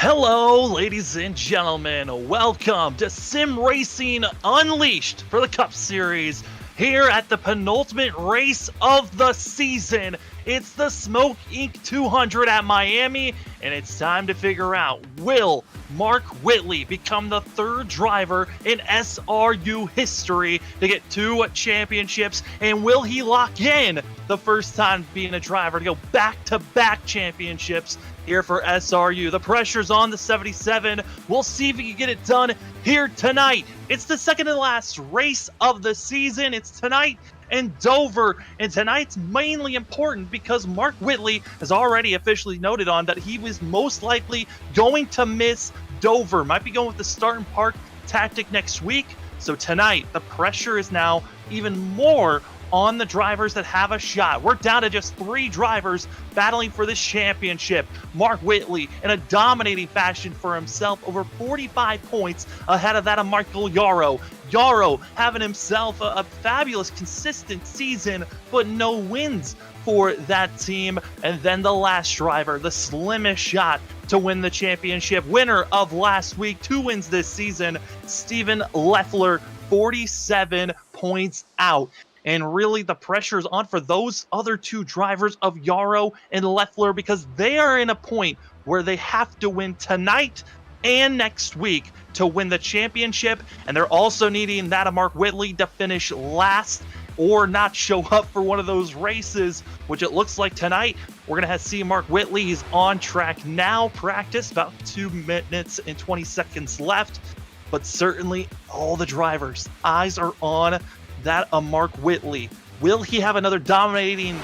Hello, ladies and gentlemen. Welcome to Sim Racing Unleashed for the Cup Series here at the penultimate race of the season. It's the Smoke Inc. 200 at Miami, and it's time to figure out, will Mark Whitley become the third driver in SRU history to get 2 championships, and will he lock in the first time being a driver to go back-to-back championships here for SRU? The pressure's on the 77. We'll see if he can get it done here tonight. It's the second to last race of the season. It's tonight in Dover, and tonight's mainly important because Mark Whitley has already officially noted on that he was most likely going to miss Dover. Might be going with the start and park tactic next week. So tonight, the pressure is now even more on the drivers that have a shot. We're down to just 3 drivers battling for this championship. Mark Whitley in a dominating fashion for himself, over 45 points ahead of that of Michael Yarrow. Yarrow having himself a fabulous, consistent season, but no wins for that team. And then the last driver, the slimmest shot to win the championship, winner of last week, 2 wins this season, Steven Leffler, 47 points out. And really, the pressure is on for those other 2 drivers of Yarrow and Leffler because they are in a point where they have to win tonight and next week to win the championship. And they're also needing that of Mark Whitley to finish last or not show up for one of those races, which it looks like tonight we're going to see Mark Whitley. He's on track now, practice, about 2 minutes and 20 seconds left. But certainly all the drivers' eyes are on that of Mark Whitley. Will he have another dominating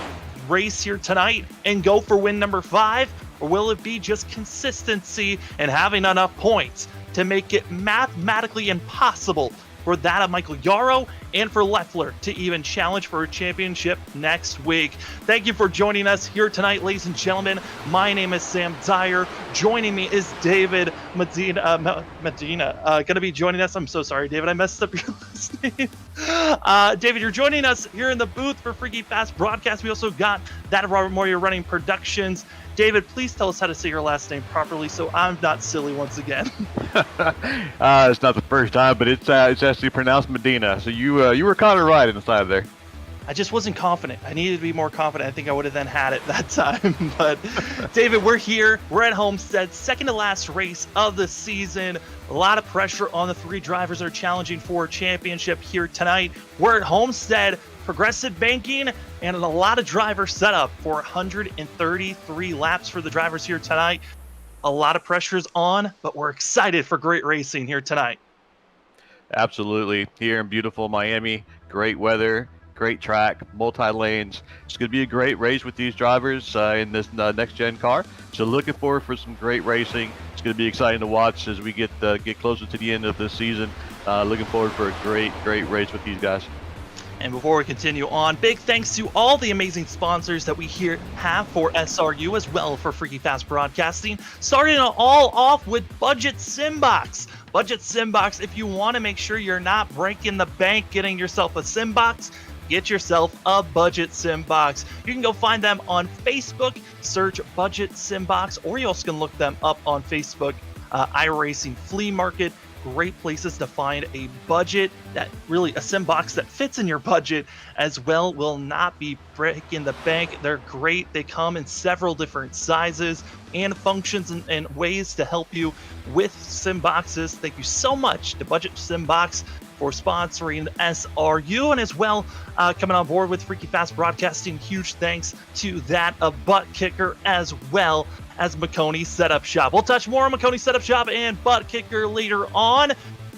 race here tonight and go for win number 5? Or will it be just consistency and having enough points to make it mathematically impossible for that of Michael Yarrow and for Leffler to even challenge for a championship next week? Thank you for joining us here tonight, ladies and gentlemen. My name is Sam Dyer. Joining me is David Medina. Going to be joining us. I'm so sorry, David. I messed up your last name. David, you're joining us here in the booth for Freaky Fast Broadcast. We also got that of Robert Moyer running productions. David, please tell us how to say your last name properly so I'm not silly once again. It's not the first time, but it's actually pronounced Medina. So you were kind of right inside there. I just wasn't confident. I needed to be more confident. I think I would have then had it that time. But David, we're here. We're at Homestead, second to last race of the season. A lot of pressure on the 3 drivers that are challenging for a championship here tonight. We're at Homestead, progressive banking, and a lot of drivers set up for 133 laps for the drivers here tonight. A lot of pressure's on, but we're excited for great racing here tonight. Absolutely. Here in beautiful Miami, great weather, great track, multi-lanes. It's going to be a great race with these drivers in this next-gen car. So looking forward for some great racing. It's going to be exciting to watch as we get closer to the end of this season. Looking forward for a great race with these guys. And before we continue on, big thanks to all the amazing sponsors that we here have for SRU as well for Freaky Fast Broadcasting. Starting it all off with Budget Simbox. Budget Simbox, if you want to make sure you're not breaking the bank getting yourself a Simbox, get yourself a Budget Simbox. You can go find them on Facebook, search Budget Simbox, or you also can look them up on Facebook, iRacing Flea Market. Great places to find a budget that really a sim box that fits in your budget as well. Will not be breaking the bank. They're great. They come in several different sizes and functions and ways to help you with sim boxes. Thank you so much to Budget Sim Box for sponsoring SRU, and as well coming on board with Freaky Fast Broadcasting. Huge thanks to that of ButtKicker as well as Maconi Setup Shop. We'll touch more on Maconi Setup Shop and ButtKicker later on,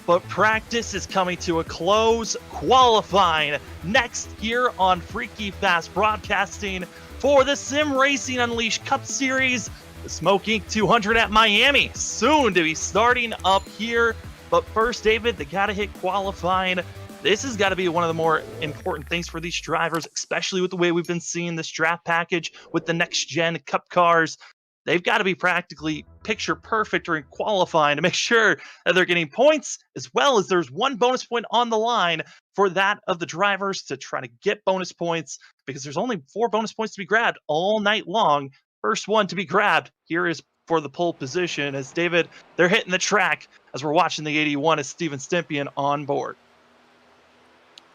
but practice is coming to a close. Qualifying next here on Freaky Fast Broadcasting for the Sim Racing Unleashed Cup Series, the Smoke Inc. 200 at Miami, soon to be starting up here. But first, David, they got to hit qualifying. This has got to be one of the more important things for these drivers, especially with the way we've been seeing this draft package with the next-gen Cup cars. They've got to be practically picture perfect during qualifying to make sure that they're getting points, as well as there's 1 bonus point on the line for that of the drivers to try to get bonus points, because there's only 4 bonus points to be grabbed all night long. First one to be grabbed here is for the pole position. As David, they're hitting the track as we're watching the 81 as Steven Stympian on board.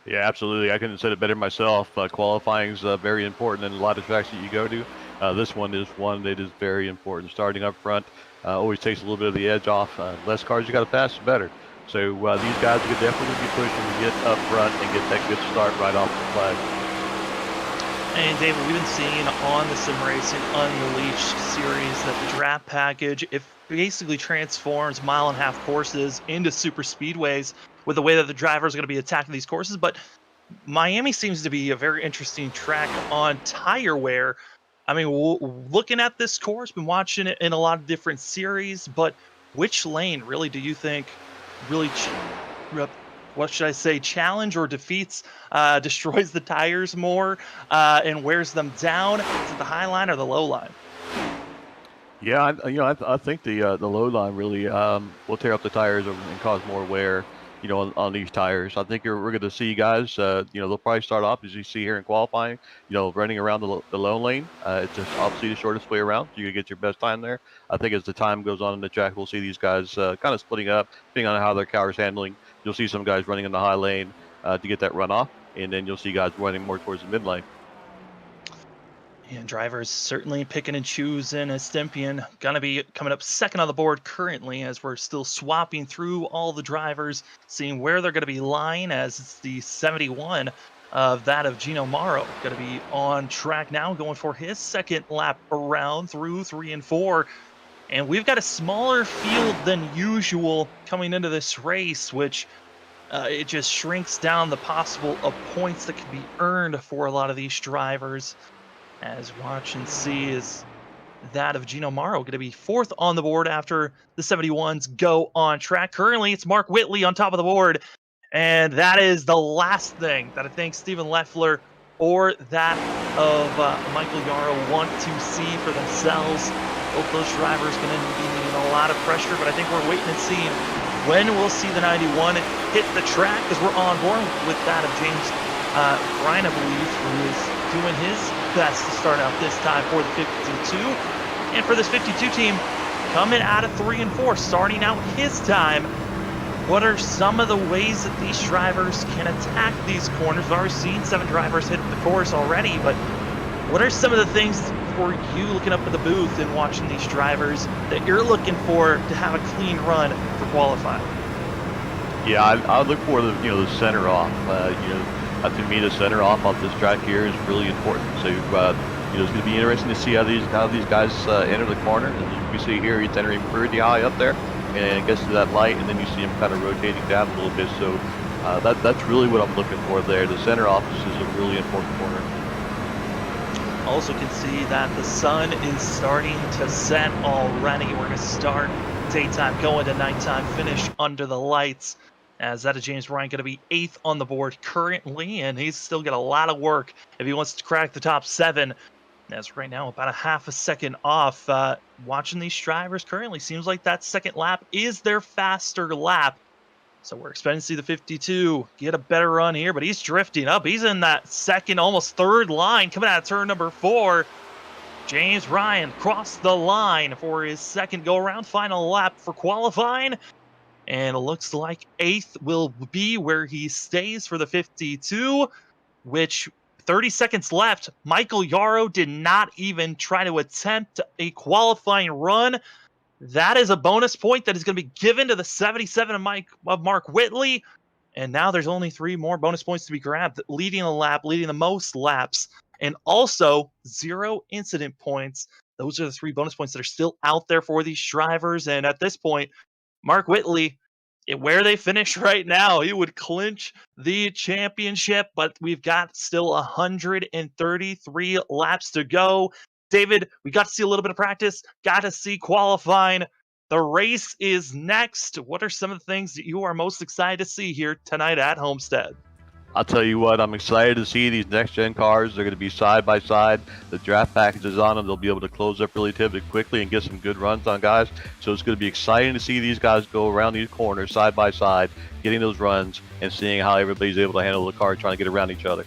Yeah, absolutely. I couldn't have said it better myself. Qualifying is very important in a lot of tracks that you go to. This one is one that is very important. Starting up front always takes a little bit of the edge off. Less cars you got to pass, the better. So these guys could definitely be pushing to get up front and get that good start right off the flag. And David, we've been seeing on the Sim Racing Unleashed series that the draft package, it basically transforms mile-and-a-half courses into super speedways with the way that the drivers are going to be attacking these courses. But Miami seems to be a very interesting track on tire wear. I mean, looking at this course, been watching it in a lot of different series, but which lane really do you think really what should I say, challenge or defeats, destroys the tires more and wears them down? Is it the high line or the low line? Yeah, I think the low line really will tear up the tires and cause more wear, on these tires. I think we're going to see guys, they'll probably start off as you see here in qualifying, running around the low lane. It's just obviously the shortest way around. So you can get your best time there. I think as the time goes on in the track, we'll see these guys kind of splitting up, depending on how their car's handling. You'll see some guys running in the high lane to get that runoff, and then you'll see guys running more towards the mid lane. And drivers certainly picking and choosing. As Stympian going to be coming up second on the board currently as we're still swapping through all the drivers, seeing where they're going to be lying as it's the 71 of that of Gino Morrow. Going to be on track now going for his second lap around through 3 and 4. And we've got a smaller field than usual coming into this race, which it just shrinks down the possible of points that could be earned for a lot of these drivers. As watch and see is that of Gino Morrow going to be fourth on the board after the 71s go on track. Currently, it's Mark Whitley on top of the board, and that is the last thing that I think Stephen Leffler or that of Michael Yarrow want to see for themselves. Both those drivers going to be needing a lot of pressure, but I think we're waiting and seeing when we'll see the 91 hit the track, because we're on board with that of James Bryan, I believe, who is doing his best to start out this time for the 52. And for this 52 team, coming out of 3 and 4, starting out his time, what are some of the ways that these drivers can attack these corners? We've already seen 7 drivers hit the course already, but what are some of the things for you looking up at the booth and watching these drivers that you're looking for to have a clean run for qualifying? Yeah, I look for the center off. To me, the center off this track here is really important. So, it's going to be interesting to see how these guys enter the corner. As we see here, he's entering pretty high up there, and gets to that light, and then you see him kind of rotating down a little bit. So, that's really what I'm looking for there. The center off is a really important corner. Also can see that the sun is starting to set already. We're going to start daytime, going to nighttime, finish under the lights. As that is James Bryan going to be 8th on the board currently, and he's still got a lot of work if he wants to crack the top 7. As right now, about a half a second off. Watching these drivers currently, seems like that second lap is their faster lap. So we're expecting to see the 52 get a better run here, but he's drifting up. He's in that second, almost third line coming out of turn number 4. James Bryan crossed the line for his second go-around, final lap for qualifying. And it looks like 8th will be where he stays for the 52, which 30 seconds left. Michael Yarrow did not even try to attempt a qualifying run. That is a bonus point that is going to be given to the 77 of Mark Whitley. And now there's only 3 more bonus points to be grabbed, leading the lap, leading the most laps, and also 0 incident points. Those are the 3 bonus points that are still out there for these drivers. And at this point, Mark Whitley, where they finish right now, he would clinch the championship, but we've got still 133 laps to go. David, we got to see a little bit of practice, got to see qualifying. The race is next. What are some of the things that you are most excited to see here tonight at Homestead? I'll tell you what, I'm excited to see these next-gen cars. They're going to be side by side. The draft package is on them. They'll be able to close up relatively quickly and get some good runs on guys. So it's going to be exciting to see these guys go around these corners side by side, getting those runs and seeing how everybody's able to handle the car trying to get around each other.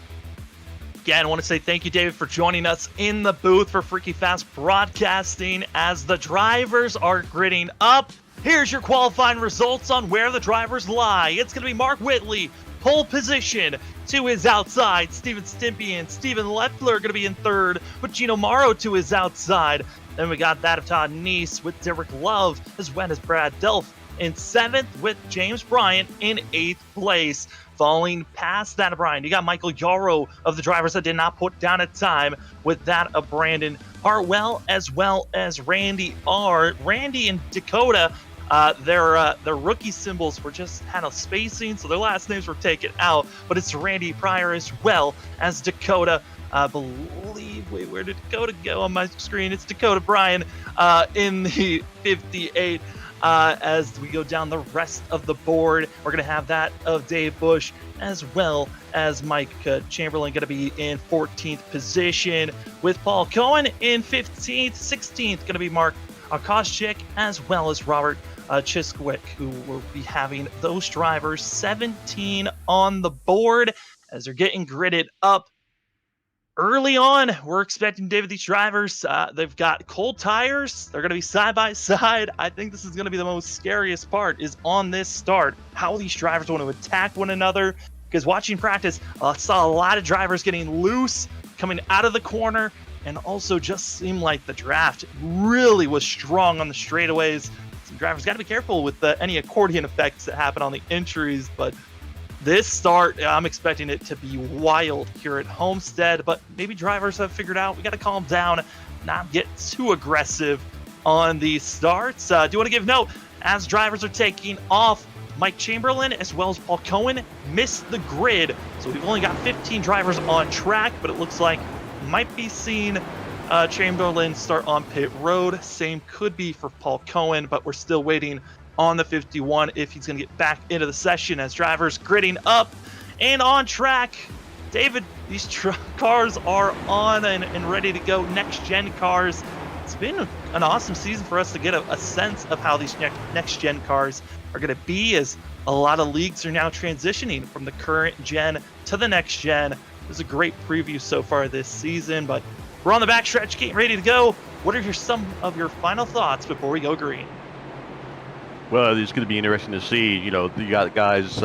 Again, I want to say thank you, David, for joining us in the booth for Freaky Fast Broadcasting as the drivers are gridding up. Here's your qualifying results on where the drivers lie. It's going to be Mark Whitley, pole position. To his outside, Steven Stimpy and Steven Leffler are going to be in third, with Gino Morrow to his outside. Then we got that of Todd Neese with Derek Love, as well as Brad Delph in 7th, with James Bryant in 8th place. Falling past that of Bryant, you got Michael Yarrow of the drivers that did not put down a time, with that of Brandon Hartwell, as well as Randy R. Randy and Dakota, their rookie symbols were just had a spacing, so their last names were taken out, but it's Randy Pryor as well as Dakota. I believe, wait, where did Dakota go on my screen? It's Dakota Bryan in the 58. As we go down the rest of the board, we're going to have that of Dave Bush as well as Mike Chamberlain going to be in 14th position, with Paul Cohen in 15th. 16th going to be Mark Koscheck as well as Robert Chiswick, who will be having those drivers 17 on the board as they're getting gridded up. Early on, we're expecting, David, these drivers, they've got cold tires. They're going to be side by side. I think this is going to be the most scariest part is on this start, how these drivers want to attack one another. Because watching practice, I saw a lot of drivers getting loose, coming out of the corner, and also just seemed like the draft really was strong on the straightaways. Some drivers got to be careful with any accordion effects that happen on the entries, but this start, I'm expecting it to be wild here at Homestead, but maybe drivers have figured out we got to calm down, not get too aggressive on these starts. Do you want to give note as drivers are taking off? Mike Chamberlain as well as Paul Cohen missed the grid, so we've only got 15 drivers on track, but it looks like might be seeing Chamberlain start on pit road. Same could be for Paul Cohen, but we're still waiting on the 51 if he's going to get back into the session as drivers gridding up and on track. David, these cars are on and ready to go. Next gen cars. It's been an awesome season for us to get a sense of how these next gen cars are going to be, as a lot of leagues are now transitioning from the current gen to the next gen. It was a great preview so far this season, but we're on the backstretch getting ready to go. What are some of your final thoughts before we go green? Well, it's going to be interesting to see. You got guys,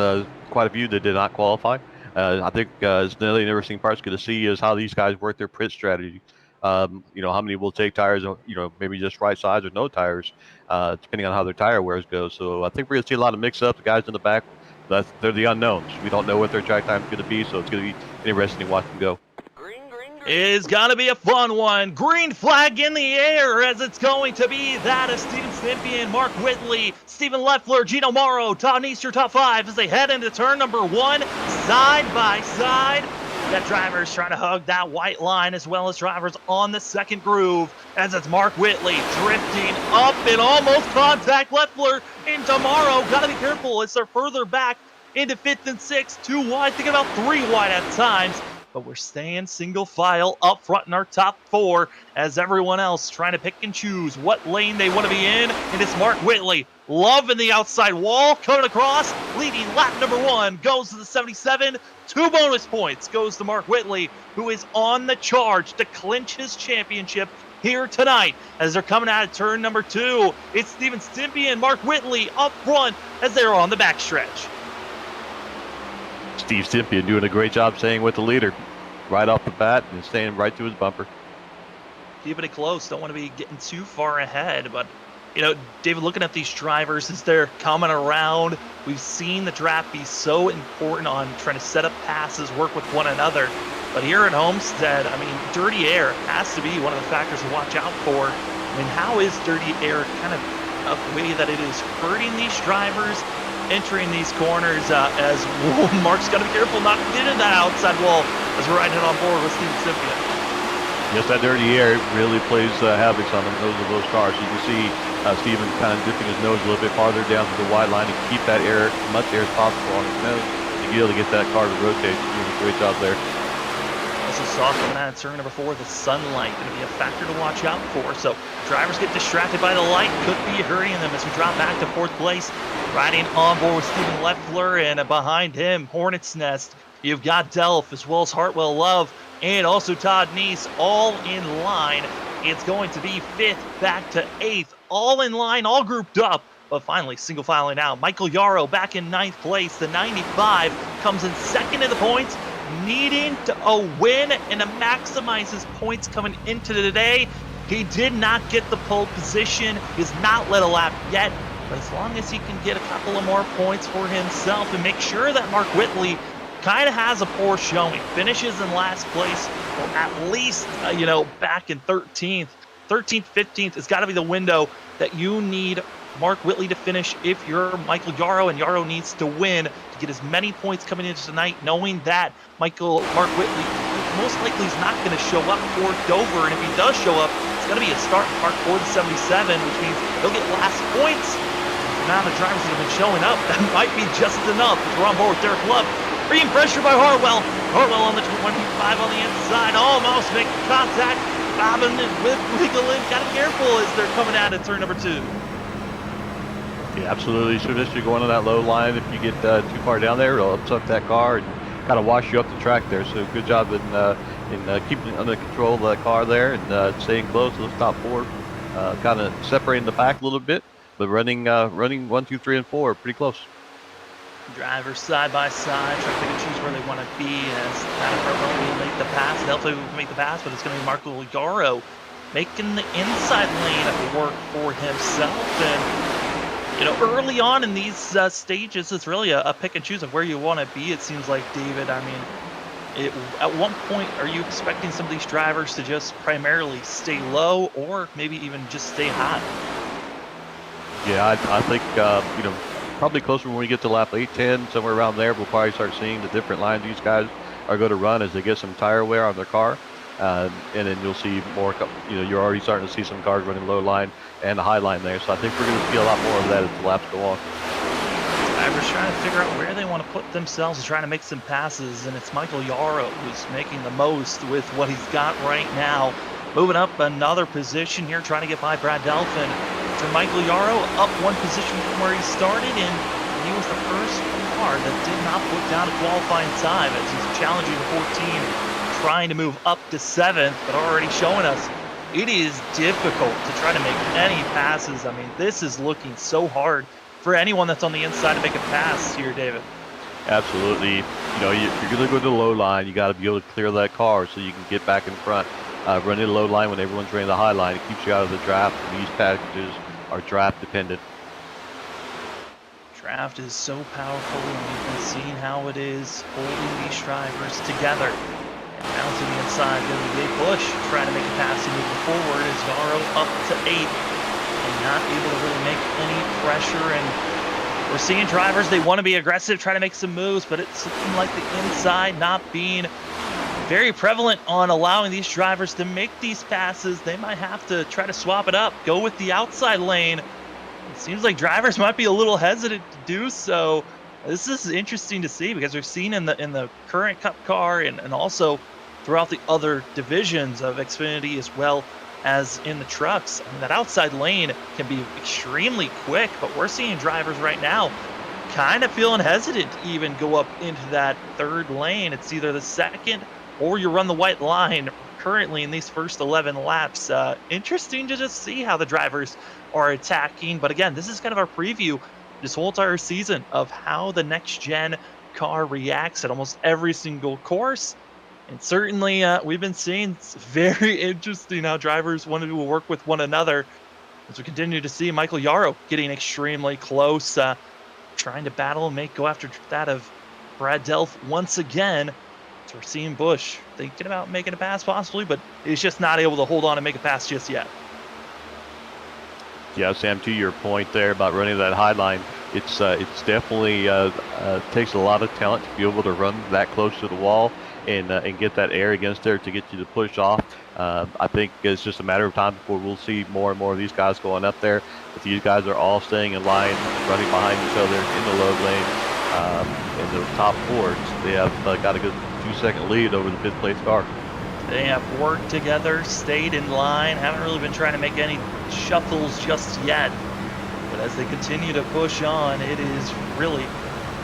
quite a few that did not qualify. I think it's another interesting part to see is how these guys work their pit strategy. How many will take tires, maybe just right sides or no tires, depending on how their tire wears goes. So I think we're going to see a lot of mix-up. The guys in the back, they're the unknowns. We don't know what their track time is going to be, so it's going to be interesting to watch them go. Is gonna be a fun one. Green flag in the air as it's going to be that of Steven Stimpy and Mark Whitley, Steven Leffler, Gino Morrow, Todd Neese, your top 5 as they head into turn number 1, side by side. That drivers trying to hug that white line, as well as drivers on the second groove, as it's Mark Whitley drifting up and almost contact Leffler into Morrow. Gotta be careful as they're further back into 5th and 6th, 2 wide, thinking about 3 wide at times. But we're staying single file up front in our top 4 as everyone else trying to pick and choose what lane they want to be in. And it's Mark Whitley, loving the outside wall, coming across, leading lap number 1, goes to the 77. 2 bonus points goes to Mark Whitley, who is on the charge to clinch his championship here tonight as they're coming out of turn number 2. It's Steven Stimpy and Mark Whitley up front as they're on the backstretch. Steve Stimpy doing a great job staying with the leader right off the bat and staying right to his bumper. Keeping it close. Don't want to be getting too far ahead. But, David, looking at these drivers as they're coming around, we've seen the draft be so important on trying to set up passes, work with one another. But here at Homestead, dirty air has to be one of the factors to watch out for. How is dirty air kind of a way that it is hurting these drivers entering these corners as Mark's got to be careful not to get in that outside wall as we're riding on board with Steven Stimpy. Yes, that dirty air really plays havoc on the nose of those cars. You can see Steven kind of dipping his nose a little bit farther down to the wide line to keep that air, as much air as possible on his nose to be able to get that car to rotate. He's doing a great job there. Also saw coming out of turn number 4, the sunlight going to be a factor to watch out for. So drivers get distracted by the light, could be hurting them as we drop back to 4th place. Riding on board with Steven Leffler, and behind him, Hornet's Nest. You've got Delph as well as Hartwell Love and also Todd Neese all in line. It's going to be 5th back to 8th, all in line, all grouped up. But finally, single filing out. Michael Yarrow back in 9th place. The 95 comes in 2nd in the points, needing a win and to maximize his points coming into today. He did not get the pole position. He's not led a lap yet. But as long as he can get a couple of more points for himself and make sure that Mark Whitley kind of has a poor showing, finishes in last place, or at least, back in 13th. 13th, 15th has got to be the window that you need Mark Whitley to finish if you're Michael Yarrow, and Yarrow needs to win to get as many points coming into tonight, knowing that Mark Whitley most likely is not going to show up for Dover, and if he does show up, it's going to be a start in Park 477, which means he'll get last points. The amount of drivers that have been showing up, that might be just enough. We're on board with Derek Love. Being pressured by Hartwell. Hartwell on the 25 on the inside, almost making contact. Bobbin and wiggling. Got to be careful as they're coming out at turn number 2. Yeah, absolutely. So as you're going on that low line, if you get too far down there, it'll upset that car and kind of wash you up the track there. So good job in keeping under control of the car there and staying close to the top 4, kind of separating the pack a little bit, but running 1, 2, 3, and 4 pretty close. Drivers side by side, trying to pick and choose where they want to be. As Adam Hartwell will make the pass, Delta will make the pass, but it's going to be Marco Yarrow making the inside lane work for himself. And early on in these stages, it's really a pick and choose of where you want to be. It seems like, David. I mean, at one point, are you expecting some of these drivers to just primarily stay low, or maybe even just stay high? Yeah, I think probably closer when we get to lap 8, 10, somewhere around there, we'll probably start seeing the different lines these guys are going to run as they get some tire wear on their car. And then you'll see more, you're already starting to see some cars running low line and the high line there. So I think we're going to see a lot more of that as the laps go on. Drivers trying to figure out where they want to put themselves and trying to make some passes. And it's Michael Yarrow who's making the most with what he's got right now. Moving up another position here, trying to get by Brad Delphin. So Michael Yarrow up 1 position from where he started, and he was the first car that did not put down a qualifying time as he's challenging the 14, trying to move up to 7th, but already showing us it is difficult to try to make any passes. I mean, this is looking so hard for anyone that's on the inside to make a pass here, David. Absolutely. If you're going to go to the low line, you got to be able to clear that car so you can get back in front. Running the low line when everyone's running the high line, it keeps you out of the draft. These packages are draft dependent. Draft is so powerful, and we've been seeing how it is holding these drivers together. And now to the inside, going to be a push, trying to make a pass and moving forward as Yarrow up to 8th and not able to really make any pressure. And we're seeing drivers, they want to be aggressive, try to make some moves, but it's looking like the inside not being very prevalent on allowing these drivers to make these passes. They might have to try to swap it up, go with the outside lane. It seems like drivers might be a little hesitant to do so. This is interesting to see because we've seen in the current Cup car and also throughout the other divisions of Xfinity as well as in the trucks. I mean, that outside lane can be extremely quick, but we're seeing drivers right now kind of feeling hesitant to even go up into that 3rd lane. It's either the 2nd or you run the white line currently in these first 11 laps. Interesting to just see how the drivers are attacking. But again, this is kind of our preview this whole entire season of how the next gen car reacts at almost every single course. And certainly we've been seeing it's very interesting how drivers want to work with one another as we continue to see Michael Yarrow getting extremely close, trying to battle and go after that of Brad Delph once again. So we're seeing Busch thinking about making a pass possibly, but he's just not able to hold on and make a pass just yet. Yeah, Sam, to your point there about running that high line, it's definitely takes a lot of talent to be able to run that close to the wall and get that air against there to get you to push off. I think it's just a matter of time before we'll see more and more of these guys going up there. But these guys are all staying in line, running behind each other in the low lane. In those top 4s, they have got a good 2-second lead over the 5th place car. They have worked together, stayed in line, haven't really been trying to make any shuffles just yet. But as they continue to push on, it is really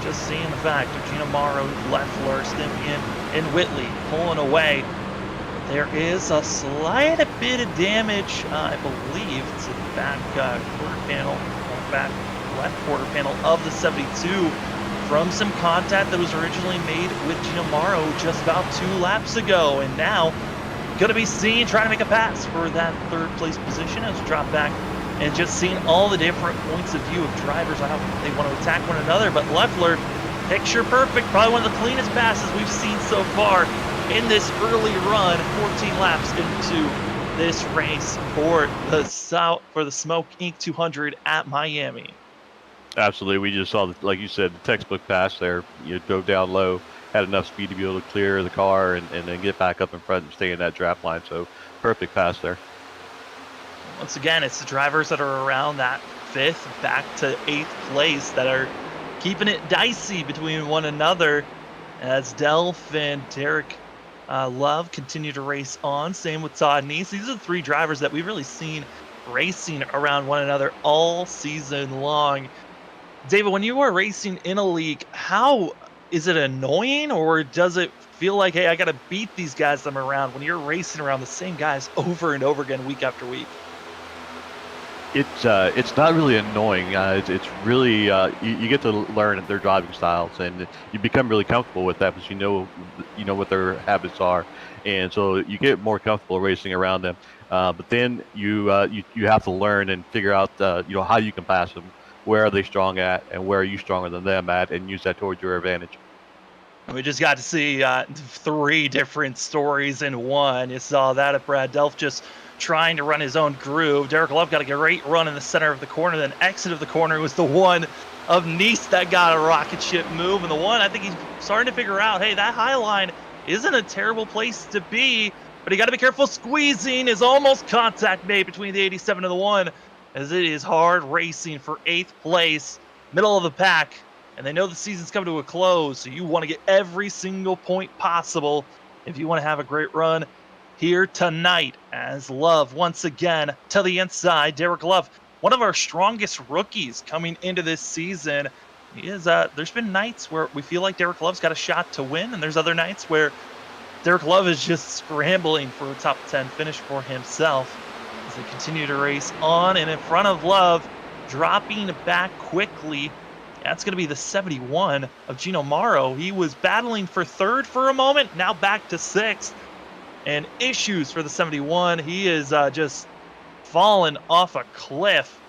just seeing the fact of Gino Morrow, Leffler, Stimpian, and Whitley pulling away There is a slight bit of damage, I believe, to the back quarter panel, back left quarter panel of the 72 from some contact that was originally made with Gino Morrow just about 2 laps ago. And now, going to be seen trying to make a pass for that third place position as we drop back and just seeing all the different points of view of drivers, how they want to attack one another. But Leffler, picture perfect, probably one of the cleanest passes we've seen so far in this early run, 14 laps into this race for the Smoke Inc. 200 at Miami. Absolutely. We just saw, like you said, the textbook pass there. You drove down low, had enough speed to be able to clear the car and then get back up in front and stay in that draft line. So perfect pass there. Once again, it's the drivers that are around that 5th back to 8th place that are keeping it dicey between one another as Delph and Derek Love continue to race on. Same with Todd Neese. These are the 3 drivers that we've really seen racing around one another all season long. David, when you are racing in a league, how is it annoying, or does it feel like, hey, I got to beat these guys that I'm around when you're racing around the same guys over and over again week after week? It's not really annoying. It's really you get to learn their driving styles, and you become really comfortable with that because you know what their habits are, and so you get more comfortable racing around them. But then you have to learn and figure out how you can pass them, where are they strong at, and where are you stronger than them at, and use that towards your advantage. We just got to see 3 different stories in one. You saw that at Brad Delph just trying to run his own groove. Derek Love got a great run in the center of the corner, then exit of the corner was the one of Neese that got a rocket ship move. And the one I think he's starting to figure out, hey, that high line isn't a terrible place to be, but you got to be careful. Squeezing is almost contact made between the 87 and the 1, as it is hard racing for 8th place, middle of the pack. And they know the season's coming to a close, so you want to get every single point possible if you want to have a great run here tonight. As Love once again to the inside. Derek Love, one of our strongest rookies coming into this season. He is there's been nights where we feel like Derek Love's got a shot to win, and there's other nights where Derek Love is just scrambling for a top 10 finish for himself as they continue to race on. And in front of Love, dropping back quickly, that's going to be the 71 of Gino Morrow. He was battling for 3rd for a moment, now back to 6th. And issues for the 71. He is just fallen off a cliff.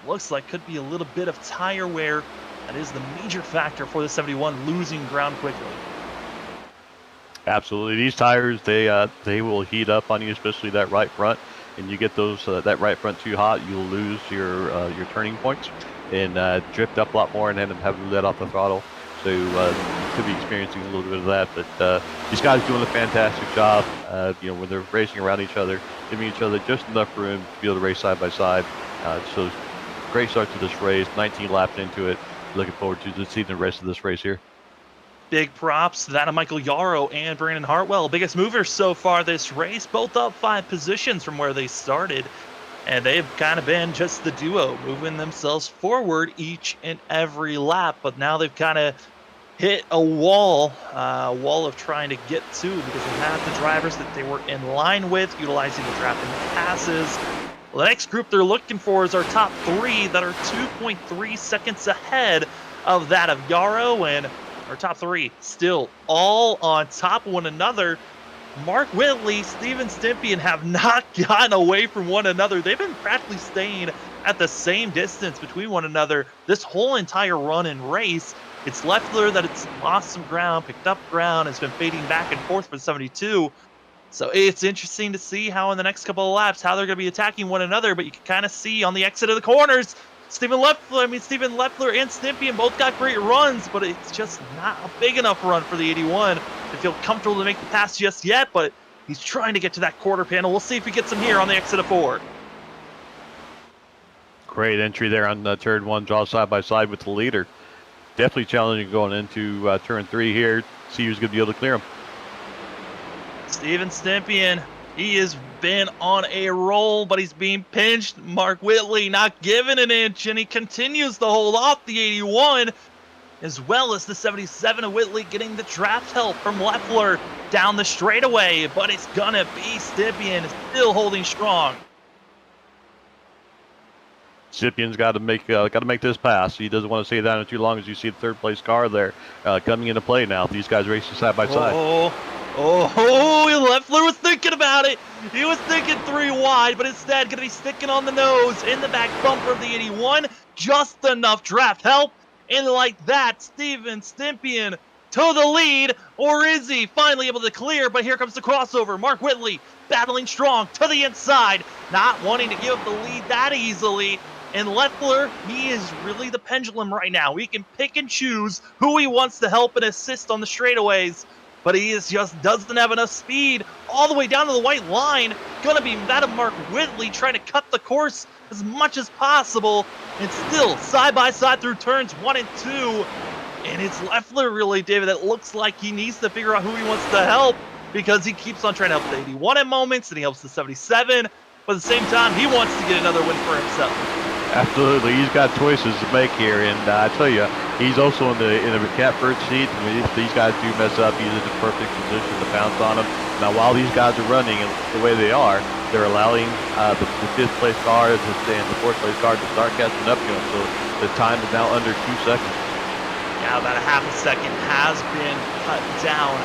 It looks like could be a little bit of tire wear. That is the major factor for the 71, losing ground quickly. Absolutely. These tires, they will heat up on you, especially that right front. And you get those that right front too hot, you'll lose your turning points and drift up a lot more and end up having to let off the throttle. So you could be experiencing a little bit of that. But these guys doing a fantastic job, when they're racing around each other, giving each other just enough room to be able to race side by side. So great start to this race, 19 laps into it. Looking forward to seeing the rest of this race here. Big props to that of Michael Yarrow and Brandon Hartwell. Biggest movers so far this race, both up 5 positions from where they started. And they've kind of been just the duo, moving themselves forward each and every lap. But now they've kind of hit a wall of trying to get to, because they have the drivers that they were in line with, utilizing the drafting passes. Well, the next group they're looking for is our top 3 that are 2.3 seconds ahead of that of Yarrow, and our top 3 still all on top of one another. Mark Whitley, Steven Stimpian have not gotten away from one another. They've been practically staying at the same distance between one another this whole entire run and race. It's Leffler that it's lost some ground, picked up ground, has been fading back and forth for 72. So it's interesting to see how in the next couple of laps, how they're going to be attacking one another. But you can kind of see on the exit of the corners, Steven Leffler and Stimpian both got great runs, but it's just not a big enough run for the 81 to feel comfortable to make the pass just yet. But he's trying to get to that quarter panel. We'll see if he gets him here on the exit of 4. Great entry there on turn 1, draw side by side with the leader. Definitely challenging going into turn 3 here. See who's going to be able to clear him. Steven Stimpian, he has been on a roll, but he's being pinched. Mark Whitley not giving an inch, and he continues to hold off the 81. as well as the 77 of Whitley getting the draft help from Leffler down the straightaway, but it's gonna be Stipien still holding strong. Scipien's got to make this pass. He doesn't want to stay down too long. As you see the third place car there coming into play now. These guys racing side by side. Leffler was thinking about it. He was thinking 3 wide, but instead going to be sticking on the nose in the back bumper of the 81. Just enough draft help. And like that, Steven Stipien to the lead. Or is he finally able to clear? But here comes the crossover. Mark Whitley battling strong to the inside. Not wanting to give up the lead that easily. And Leffler, he is really the pendulum right now. He can pick and choose who he wants to help and assist on the straightaways. But he just doesn't have enough speed all the way down to the white line. Gonna be that of Mark Whitley trying to cut the course as much as possible. And still side by side through turns 1 and 2. And it's Leffler really, David, that looks like he needs to figure out who he wants to help, because he keeps on trying to help the 81 at moments and he helps the 77. But at the same time, he wants to get another win for himself. Absolutely, he's got choices to make here, and I tell you, he's also in the catbird seat. I mean, if these guys do mess up, he's in the perfect position to pounce on them. Now, while these guys are running the way they are, they're allowing the fifth place car and the fourth place car to start catching up to him. So the time is now under 2 seconds. Yeah, about a half a second has been cut down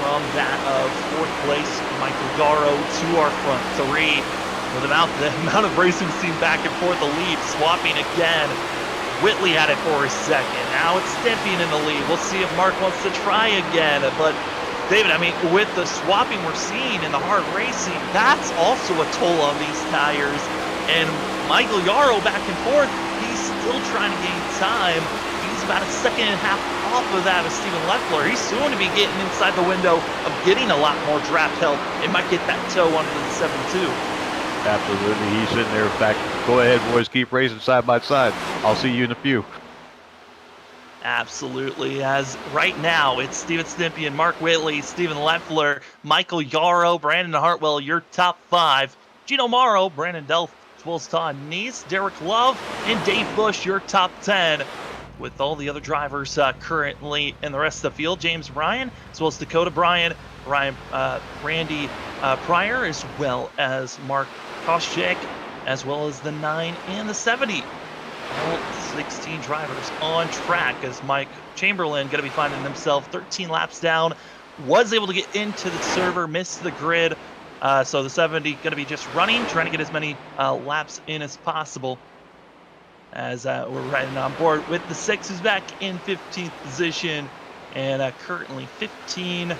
from that of fourth place Michael Garrow to our front 3. With the amount of racing we've seen back and forth, the lead swapping again. Whitley had it for a second. Now it's Stipien in the lead. We'll see if Mark wants to try again. But David, I mean, with the swapping we're seeing in the hard racing, that's also a toll on these tires. And Michael Yarrow back and forth, he's still trying to gain time. He's about a second and a half off of that of Steven Leffler. He's soon to be getting inside the window of getting a lot more draft help. It might get that toe onto the 7-2. Absolutely. He's sitting there back. Go ahead, boys. Keep racing side by side. I'll see you in a few. Absolutely. As right now, it's Steven Stipien, Mark Whitley, Steven Leffler, Michael Yarrow, Brandon Hartwell, your top 5. Gino Morrow, Brandon Delph, as well as Todd Neese, Derek Love, and Dave Bush, your top 10. With all the other drivers currently in the rest of the field, James Bryan, as well as Dakota Bryan, Randy Pryor, as well as Mark Koscheck, as well as the 9 and the 70. All 16 drivers on track, as Mike Chamberlain going to be finding himself 13 laps down. Was able to get into the server, missed the grid. So the 70 going to be just running, trying to get as many laps in as possible. As we're riding on board with the 6, who's back in 15th position. And currently 15, a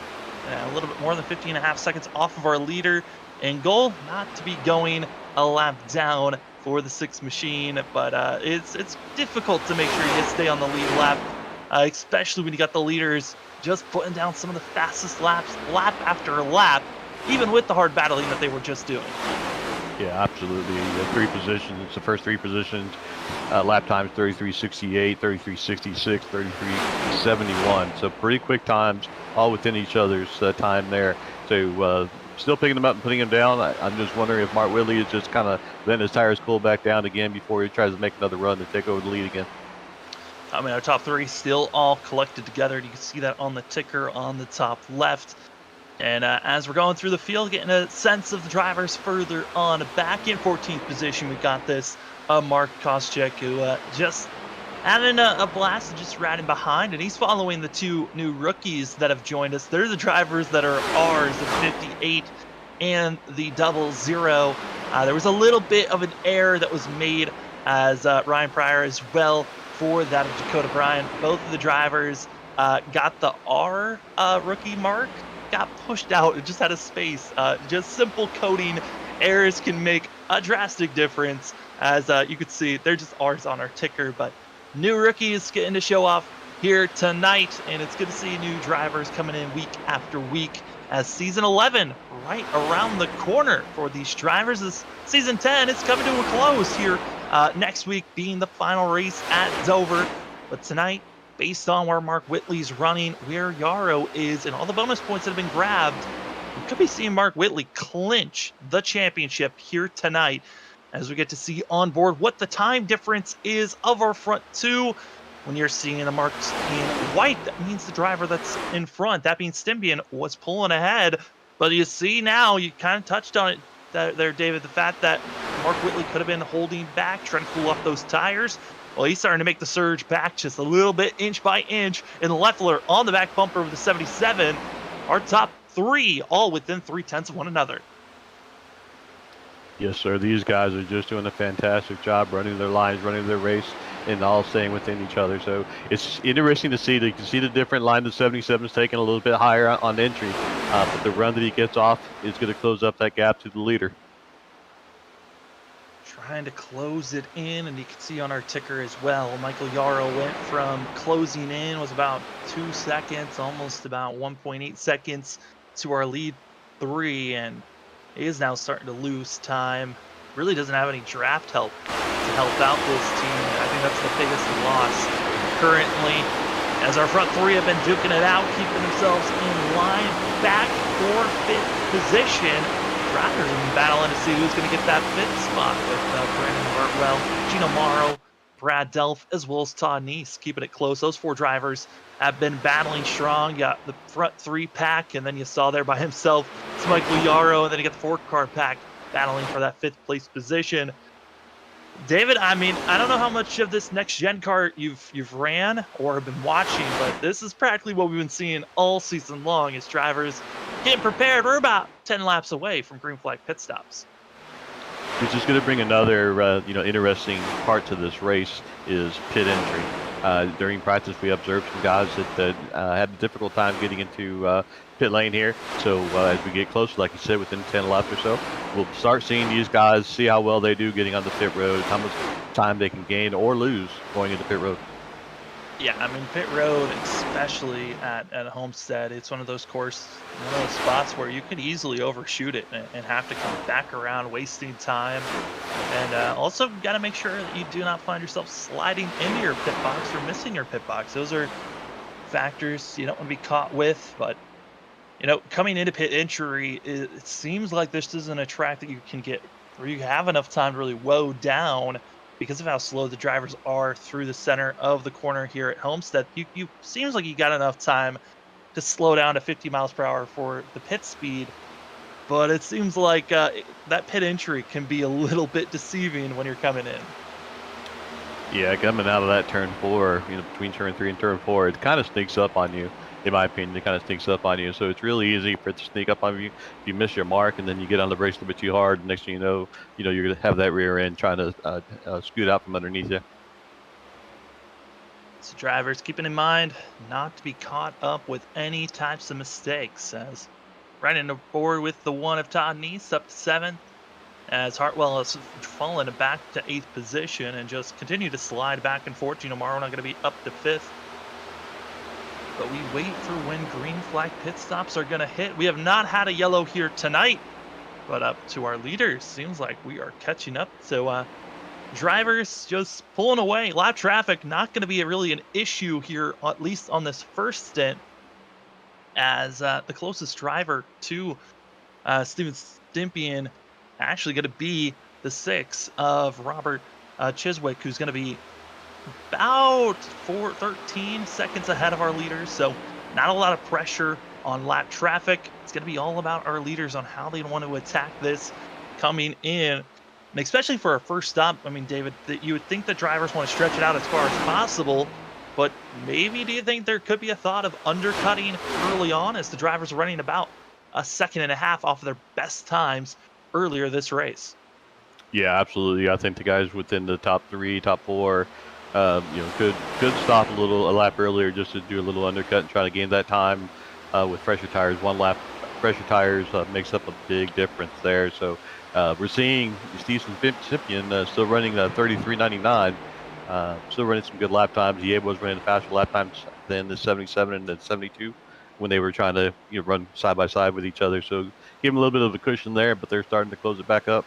little bit more than 15 and a half seconds off of our leader. And goal not to be going a lap down for the 6 machine, but it's difficult to make sure you stay on the lead lap, especially when you got the leaders just putting down some of the fastest laps, lap after lap, even with the hard battling that they were just doing. Yeah, absolutely. The 3 positions, the first 3 positions, lap times 33.68, 33.66, 33.71. So pretty quick times, all within each other's time there. So still picking them up and putting them down. I'm just wondering if Mark Whitley is just kind of letting his tires cool back down again before he tries to make another run to take over the lead again. I mean, our top 3 still all collected together. You can see that on the ticker on the top left. And as we're going through the field, getting a sense of the drivers further on. Back in 14th position, we got this Mark Koscheck, who just having a blast, just riding behind. And he's following the 2 new rookies that have joined us. They're the drivers that are ours, the 58 and the 00. There was a little bit of an error that was made as Ryan Pryor as well for that of Dakota Bryan. Both of the drivers got the R rookie mark. Got pushed out. It just had a space. Just simple coding errors can make a drastic difference. As you could see, they're just R's on our ticker. But new rookies getting to show off here tonight, and it's good to see new drivers coming in week after week. As season 11 right around the corner for these drivers. As season 10, it's coming to a close here. Next week being the final race at Dover. But tonight, based on where Mark Whitley's running, where Yarrow is, and all the bonus points that have been grabbed, we could be seeing Mark Whitley clinch the championship here tonight, as we get to see on board what the time difference is of our front 2. when you're seeing the marks in white, that means the driver that's in front, that means Stympian, was pulling ahead. But you see now, you kind of touched on it there, David, the fact that Mark Whitley could have been holding back, trying to cool off those tires. Well, he's starting to make the surge back just a little bit, inch by inch, and Leffler on the back bumper of the 77. Our top three, all within 0.3 of one another. Yes, sir. These guys are just doing a fantastic job running their lines, running their race, and all staying within each other. So it's interesting to see. You can see the different line. The 77 is taking a little bit higher on entry, but the run that he gets off is going to close up that gap to the leader. Trying to close it in, and you can see on our ticker as well, Michael Yarrow went from closing in, was about 2 seconds, almost about 1.8 seconds to our lead 3, and he is now starting to lose time. Really doesn't have any draft help to help out this team. I think that's the biggest loss currently, as our front 3 have been duking it out, keeping themselves in line back for 5th position. Drivers have been battling to see who's going to get that 5th spot with Brandon Hartwell, Gino Morrow, Brad Delph, as well as Todd Neese, keeping it close. Those 4 drivers have been battling strong. You got the front 3 pack, and then you saw there by himself, it's Michael Yarrow, and then you got the 4-car pack battling for that 5th place position. David, I mean, I don't know how much of this next gen car you've ran or have been watching, but this is practically what we've been seeing all season long as drivers getting prepared. We're about 10 laps away from green flag pit stops. Which is going to bring another, interesting part to this race is pit entry. During practice, we observed some guys that had a difficult time getting into pit lane here. So as we get closer, like you said, within 10 laps or so, we'll start seeing these guys, see how well they do getting on the pit road, how much time they can gain or lose going into pit road. Yeah, I mean, pit road, especially at Homestead, it's one of those spots where you could easily overshoot it and have to come back around, wasting time. And also, got to make sure that you do not find yourself sliding into your pit box or missing your pit box. Those are factors you don't want to be caught with. But, coming into pit entry, it seems like this isn't a track that you can get where you have enough time to really woe down, because of how slow the drivers are through the center of the corner here at Homestead. You seems like you got enough time to slow down to 50 miles per hour for the pit speed, but it seems like that pit entry can be a little bit deceiving when you're coming in. Yeah, coming out of that turn 4, between turn 3 and turn 4, it kind of sneaks up on you. In my opinion, it kind of sneaks up on you. So it's really easy for it to sneak up on you if you miss your mark, and then you get on the brakes a little bit too hard. Next thing you know, you're going to have that rear end trying to scoot out from underneath you. So drivers, keeping in mind not to be caught up with any types of mistakes, as right into forward with the 1 of Todd Neese up to 7th, as Hartwell has fallen back to 8th position and just continue to slide back and forth. Morrow not going to be up to 5th. But we wait for when green flag pit stops are going to hit. We have not had a yellow here tonight, but up to our leaders, seems like we are catching up. So drivers just pulling away. Lap traffic not going to be really an issue here, at least on this first stint, as the closest driver to Steven Stympian actually going to be the 6 of Robert Chiswick, who's going to be about 13 seconds ahead of our leaders. So not a lot of pressure on lap traffic. It's going to be all about our leaders on how they want to attack this coming in. And especially for our first stop, I mean, David, that you would think the drivers want to stretch it out as far as possible, but maybe do you think there could be a thought of undercutting early on, as the drivers are running about 1.5 seconds off of their best times earlier this race? Yeah, absolutely. I think the guys within the top 3, top 4, could stop a lap earlier just to do a little undercut and try to gain that time with fresher tires. 1 lap fresher tires makes up a big difference there. So we're seeing Steven Stympian still running 33.99, still running some good lap times. He was running faster lap times than the 77 and the 72 when they were trying to run side by side with each other. So give him a little bit of a cushion there, but they're starting to close it back up.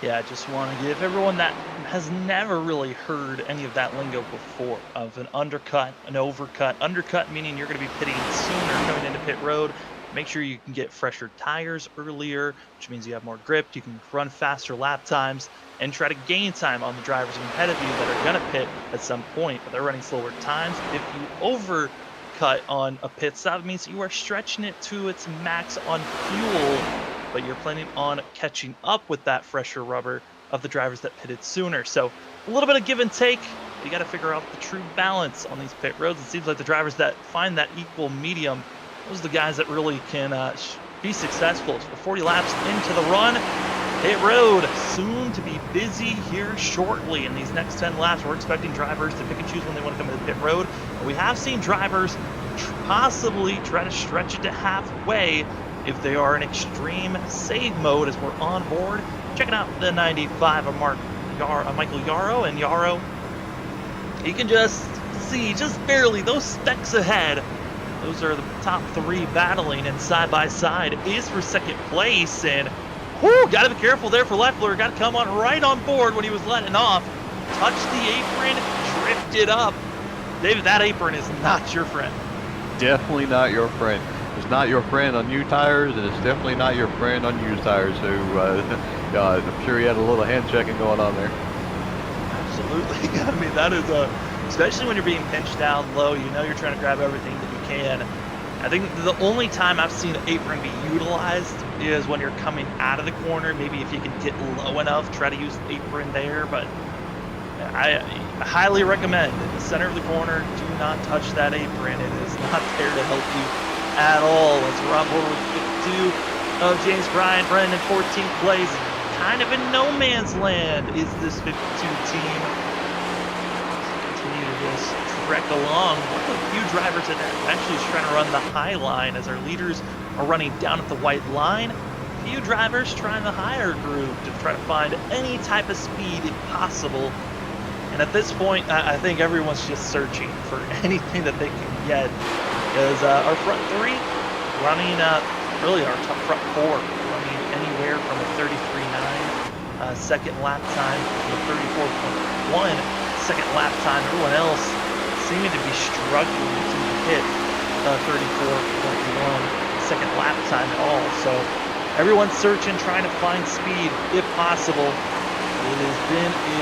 Yeah, I just want to give everyone that has never really heard any of that lingo before, of an undercut, an overcut. Undercut meaning you're going to be pitting sooner coming into pit road. Make sure you can get fresher tires earlier, which means you have more grip, you can run faster lap times, and try to gain time on the drivers ahead of you that are going to pit at some point, but they're running slower times. If you overcut on a pit stop, it means you are stretching it to its max on fuel, but you're planning on catching up with that fresher rubber of the drivers that pitted sooner. So a little bit of give and take. You got to figure out the true balance on these pit roads. It seems like the drivers that find that equal medium, those are the guys that really can be successful. So 40 laps into the run. Pit road soon to be busy here shortly. In these next 10 laps, we're expecting drivers to pick and choose when they want to come to the pit road. But we have seen drivers possibly try to stretch it to halfway if they are in extreme save mode as we're on board. Checking out the 95 of Michael Yarrow, and Yarrow, you can just see just barely those specks ahead. Those are the top three battling, and side by side is for second place. And whoo, got to be careful there for Leffler. Got to come on right on board when he was letting off. Touched the apron, drifted up. David, that apron is not your friend. Definitely not your friend. It's not your friend on new tires, and it's definitely not your friend on used tires. So I'm sure he had a little hand checking going on there. Absolutely. I mean, that is especially when you're being pinched down low, you know you're trying to grab everything that you can. I think the only time I've seen an apron be utilized is when you're coming out of the corner. Maybe if you can get low enough, try to use the apron there. But I highly recommend in the center of the corner, do not touch that apron. It is not there to help you at all. As we're on board with 52 of James Bryan, Brennan in 14th place. Kind of in no man's land is this 52 team. Continue to just trek along. One of the few drivers that actually is trying to run the high line as our leaders are running down at the white line. Few drivers trying the higher groove to try to find any type of speed if possible. And at this point, I think everyone's just searching for anything that they can get. Because our front three running, really our top front four running anywhere from a 33.9 second lap time to a 34.1 second lap time. Everyone else seeming to be struggling to hit 34.1 second lap time at all. So everyone's searching, trying to find speed if possible. It has been a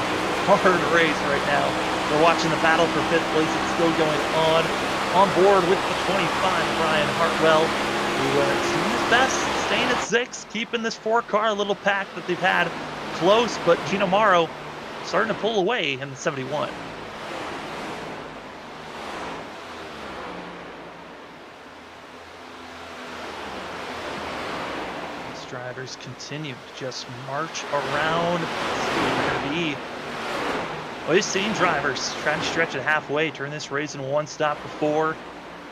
hard race right now. We're watching the battle for fifth place. It's still going on. On board with the 25, Brian Hartwell, who is doing his best, staying at 6, keeping this 4-car little pack that they've had close, but Gino Morrow starting to pull away in the 71. These drivers continue to just march around. Let's see what they're going to be. Well, you've seen drivers trying to stretch it halfway, turn this race in one stop before.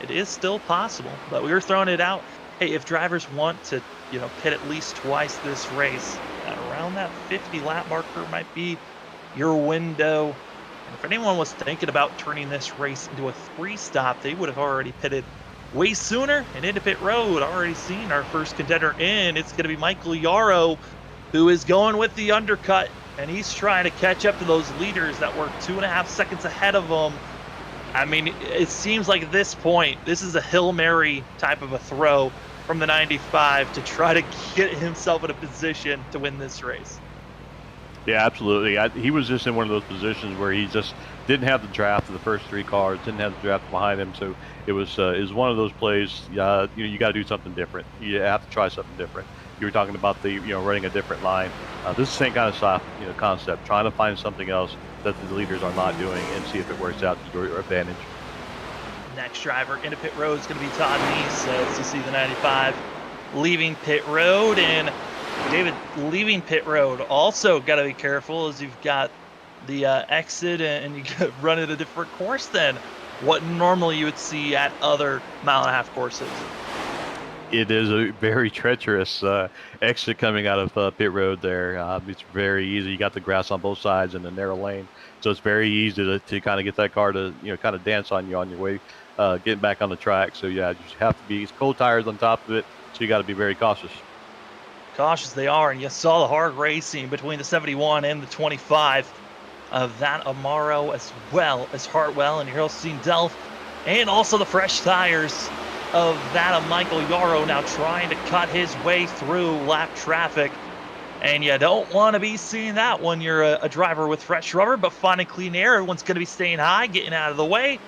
It is still possible, but we were throwing it out. Hey, if drivers want to, pit at least twice this race, around that 50 lap marker might be your window. And if anyone was thinking about turning this race into a 3-stop, they would have already pitted way sooner and into pit road. Already seen our first contender in. It's going to be Michael Yarrow, who is going with the undercut. And he's trying to catch up to those leaders that were 2.5 seconds ahead of him. I mean, it seems like at this point, this is a Hail Mary type of a throw from the 95 to try to get himself in a position to win this race. Yeah, absolutely. He was just in one of those positions where he just didn't have the draft of the first 3 cars, didn't have the draft behind him. So it was one of those plays. You got to do something different. You have to try something different. You were talking about the running a different line. This is the same kind of concept, trying to find something else that the leaders are not doing and see if it works out to your advantage. Next driver into pit road is going to be Todd Neese, as you see the 95 leaving pit road. And David, leaving pit road, also got to be careful as you've got the exit and you run at a different course than what normally you would see at other mile-and-a-half courses. It is a very treacherous exit coming out of pit road there. It's very easy. You got the grass on both sides in a narrow lane, so it's very easy to kind of get that car to kind of dance on you on your way getting back on the track. So yeah, you have to be cold tires on top of it, so you got to be very cautious. Cautious they are, and you saw the hard racing between the 71 and the 25 of that Amaro, as well as Hartwell, and you're also seeing Delph, and also the fresh tires of that of Michael Yarrow now trying to cut his way through lap traffic. And you don't want to be seeing that when you're a driver with fresh rubber, but finding clean air. Everyone's going to be staying high, getting out of the way.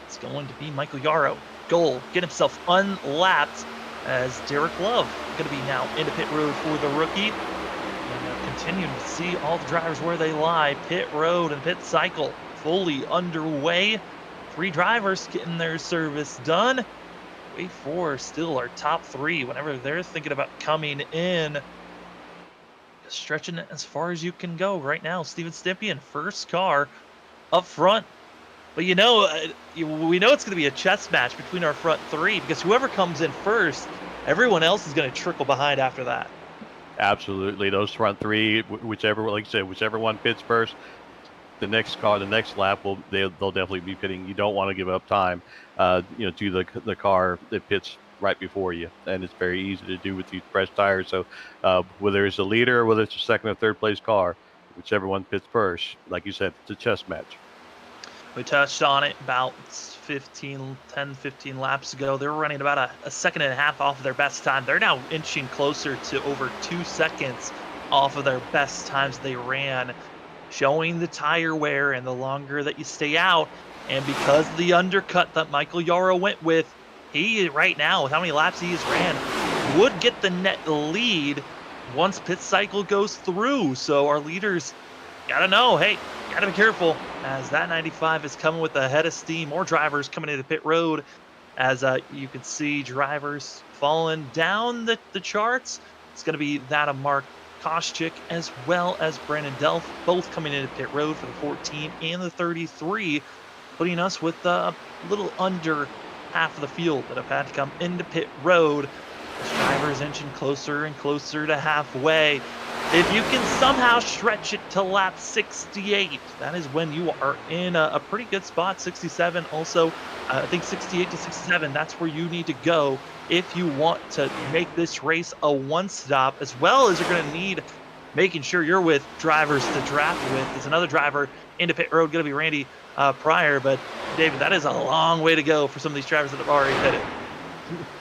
It's going to be Michael Yarrow. Goal, get himself unlapped as Derek Love going to be now into pit road for the rookie. And continuing to see all the drivers where they lie. Pit road and pit cycle fully underway. 3 drivers getting their service done. Wait for still our top 3 whenever they're thinking about coming in. Stretching it as far as you can go right now. Steven Stippian, first car up front. But we know it's going to be a chess match between our front 3 because whoever comes in first, everyone else is going to trickle behind after that. Absolutely, those front 3, whichever, like you said, whichever one pits first, the next lap they'll definitely be pitting. You don't want to give up time, to the car that pits right before you, and it's very easy to do with these fresh tires. So whether it's a leader or whether it's a second or third place car, whichever one pits first, like you said, it's a chess match. We touched on it about 10, 15 laps ago. They were running about a second and a half off of their best time. They're now inching closer to over 2 seconds off of their best times they ran, showing the tire wear and the longer that you stay out. And because of the undercut that Michael Yarrow went with, he right now, with how many laps he has ran, would get the net lead once pit cycle goes through. So our leaders gotta know, hey, gotta be careful, as that 95 is coming with a head of steam. More drivers coming into pit road, as you can see drivers falling down the charts. It's going to be that of Mark Koschik as well as Brandon Delph, both coming into pit road for the 14 and the 33, putting us with a little under half of the field that have had to come into pit road. As drivers inching closer and closer to halfway. If you can somehow stretch it to lap 68, that is when you are in a pretty good spot. 67 also, I think 68 to 67, that's where you need to go if you want to make this race a one-stop, as well as you're going to need making sure you're with drivers to draft with. There's another driver into pit road, going to be Randy Pryor, but David, that is a long way to go for some of these drivers that have already hit it.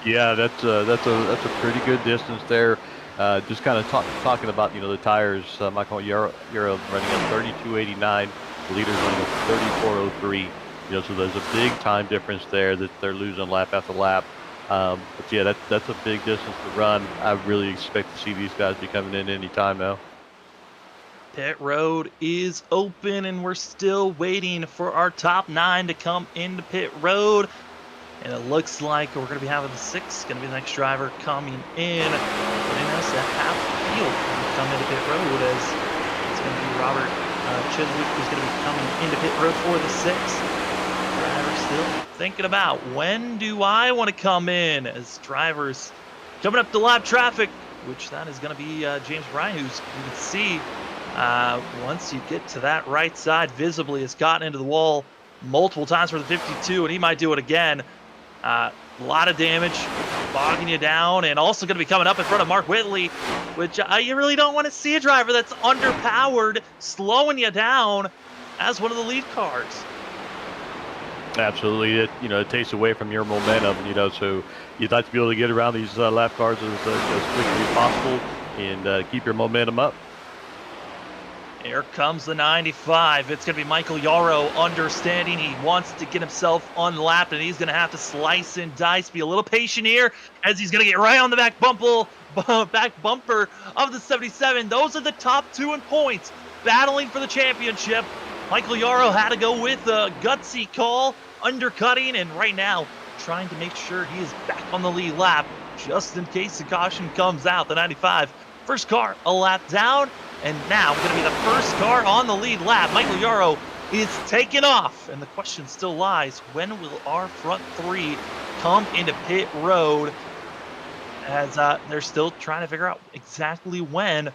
Yeah, that's a pretty good distance there. Just kind of talking about the tires. Michael Yarrow running at 32.89, the leaders running at 34.03. So there's a big time difference there that they're losing lap after lap. But yeah, that's a big distance to run. I really expect to see these guys be coming in any time now. Pit road is open, and we're still waiting for our top 9 to come into pit road. And it looks like we're going to be having the 6, going to be the next driver coming in, putting us at half field when we come into pit road, as it's going to be Robert Chiswick who's going to be coming into pit road for the 6. Driver still thinking about, when do I want to come in, as drivers coming up to lap traffic, which that is going to be James Bryan, who's, you can see, once you get to that right side, visibly has gotten into the wall multiple times for the 52, and he might do it again. A lot of damage, bogging you down, and also going to be coming up in front of Mark Whitley, which you really don't want to see a driver that's underpowered slowing you down as one of the lead cars. Absolutely, it takes away from your momentum. So you'd like to be able to get around these lap cars as quickly as possible and keep your momentum up. Here comes the 95. It's going to be Michael Yarrow, understanding he wants to get himself unlapped, and he's going to have to slice and dice, be a little patient here, as he's going to get right on the back bumper of the 77. Those are the top 2 in points, battling for the championship. Michael Yarrow had to go with a gutsy call, undercutting, and right now trying to make sure he is back on the lead lap, just in case the caution comes out. The 95, first car a lap down. And now we're going to be the first car on the lead lap. Michael Yarrow is taking off. And the question still lies, when will our front 3 come into pit road? As they're still trying to figure out exactly when.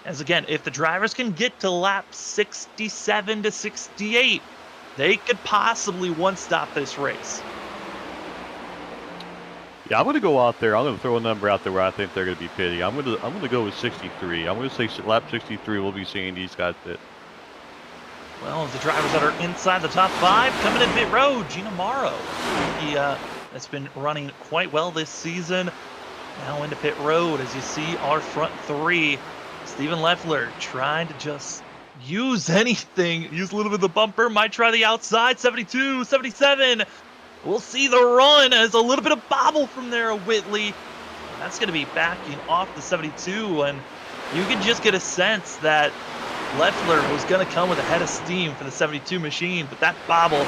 As again, if the drivers can get to lap 67 to 68, they could possibly one-stop this race. Yeah, I'm going to go out there. I'm going to throw a number out there where I think they're going to be pitting. I'm going to go with 63. I'm going to say lap 63. We'll be seeing these guys pit. Well, the drivers that are inside the top 5 coming in pit road, Gina Morrow, the that's been running quite well this season. Now into pit road, as you see our front three. Steven Leffler trying to just use anything, use a little bit of the bumper, might try the outside, 72, 77. We'll see the run as a little bit of bobble from there, Whitley. That's going to be backing off the 72, and you can just get a sense that Leffler was going to come with a head of steam for the 72 machine, but that bobble,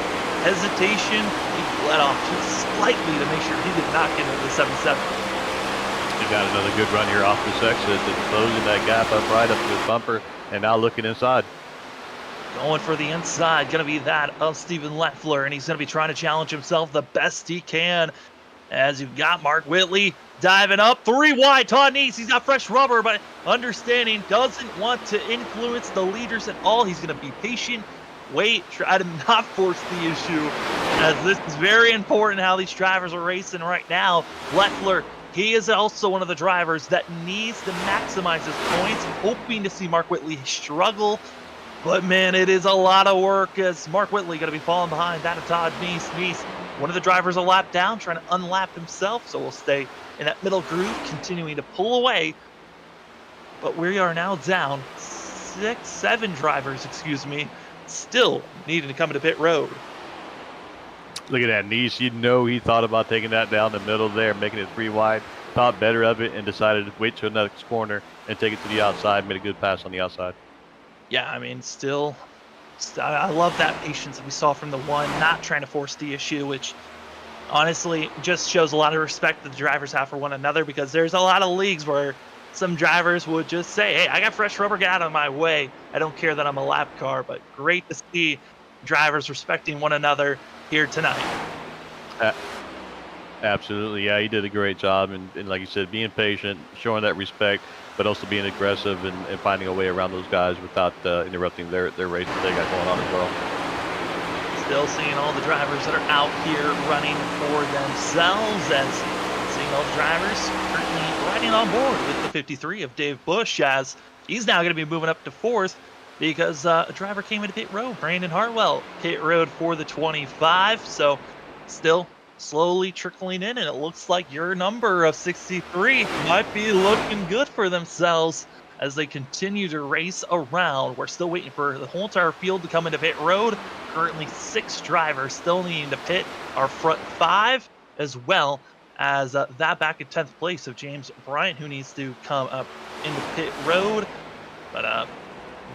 hesitation, he let off just slightly to make sure he did not get into the 77. He got another good run here off this exit and closing that gap up right up to his bumper and now looking inside. Going for the inside, going to be that of Steven Leffler, and he's going to be trying to challenge himself the best he can. As you've got Mark Whitley diving up, 3 wide, Todd Neese, he's got fresh rubber, but understanding, doesn't want to influence the leaders at all. He's going to be patient, wait, try to not force the issue, as this is very important how these drivers are racing right now. Leffler, he is also one of the drivers that needs to maximize his points, hoping to see Mark Whitley struggle. But man, it is a lot of work as Mark Whitley going to be falling behind that of Todd Neese. Neese, one of the drivers a lap down, trying to unlap himself, so we'll stay in that middle groove, continuing to pull away. But we are now down 7 drivers, still needing to come into pit road. Look at that, Neese. You know he thought about taking that down the middle there, making it 3 wide, thought better of it, and decided to wait till the next corner and take it to the outside, made a good pass on the outside. Yeah, I mean, still, I love that patience that we saw from the one, not trying to force the issue, which honestly just shows a lot of respect that the drivers have for one another, because there's a lot of leagues where some drivers would just say, hey, I got fresh rubber, get out of my way. I don't care that I'm a lap car, but great to see drivers respecting one another here tonight. Absolutely, yeah, he did a great job, and like you said, being patient, showing that respect, but also being aggressive and finding a way around those guys without interrupting their race that they got going on as well. Still seeing all the drivers that are out here running for themselves, as seeing all the drivers currently riding on board with the 53 of Dave Bush, as he's now going to be moving up to 4th because a driver came into pit road, Brandon Hartwell, pit road for the 25. So still slowly trickling in, and it looks like your number of 63 might be looking good for themselves as they continue to race around. We're still waiting for the whole entire field to come into pit road. Currently 6 drivers still needing to pit our front 5, as well as that back in 10th place of James Bryant, who needs to come up into pit road. But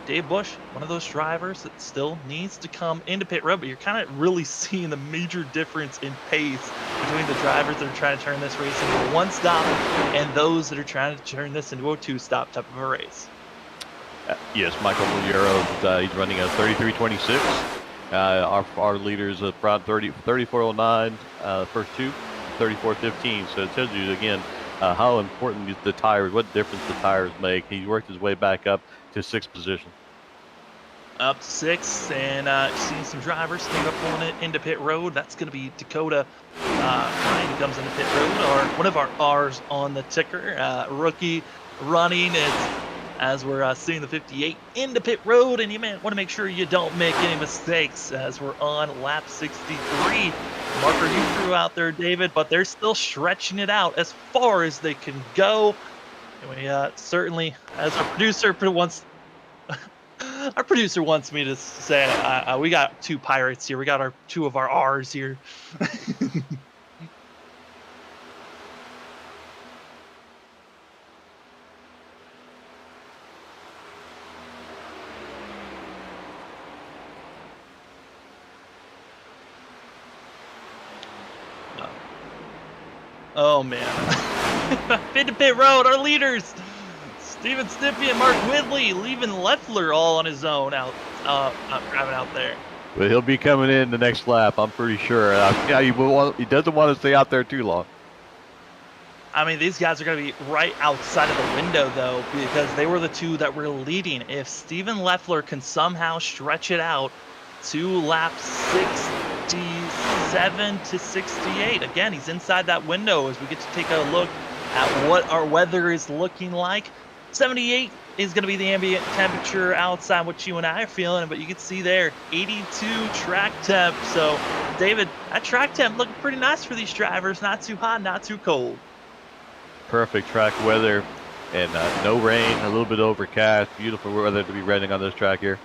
Dave Bush, one of those drivers that still needs to come into pit road, but you're kind of really seeing the major difference in pace between the drivers that are trying to turn this race into a 1-stop and those that are trying to turn this into a 2-stop type of a race. Yes, Michael Mullero, he's running a 33.26. Our leaders are around 34.09, first 2, 34.15. So it tells you again how important the tires, what difference the tires make. He worked his way back up to 6th position. Up to 6, and seeing some drivers sneak up on it into pit road. That's going to be Dakota Ryan, who comes into pit road, or one of our R's on the ticker. Rookie running it as we're seeing the 58 into pit road, and you want to make sure you don't make any mistakes as we're on lap 63. Marker you threw out there, David, but they're still stretching it out as far as they can go. And we certainly, as our producer wants, our producer wants me to say, we got 2 pirates here. We got 2 of our R's here. Oh man. Into pit road, our leaders, Steven Stippy and Mark Whitley, leaving Leffler all on his own out driving out there. But he'll be coming in the next lap, I'm pretty sure. Yeah, he doesn't want to stay out there too long. I mean, these guys are going to be right outside of the window, though, because they were the 2 that were leading. If Steven Leffler can somehow stretch it out to lap 67 to 68, again, he's inside that window as we get to take a look at what our weather is looking like. 78 is going to be the ambient temperature outside what you and I are feeling, but you can see there 82 track temp. So David, that track temp looking pretty nice for these drivers. Not too hot, not too cold. Perfect track weather, and no rain, a little bit overcast. Beautiful weather to be riding on this track here.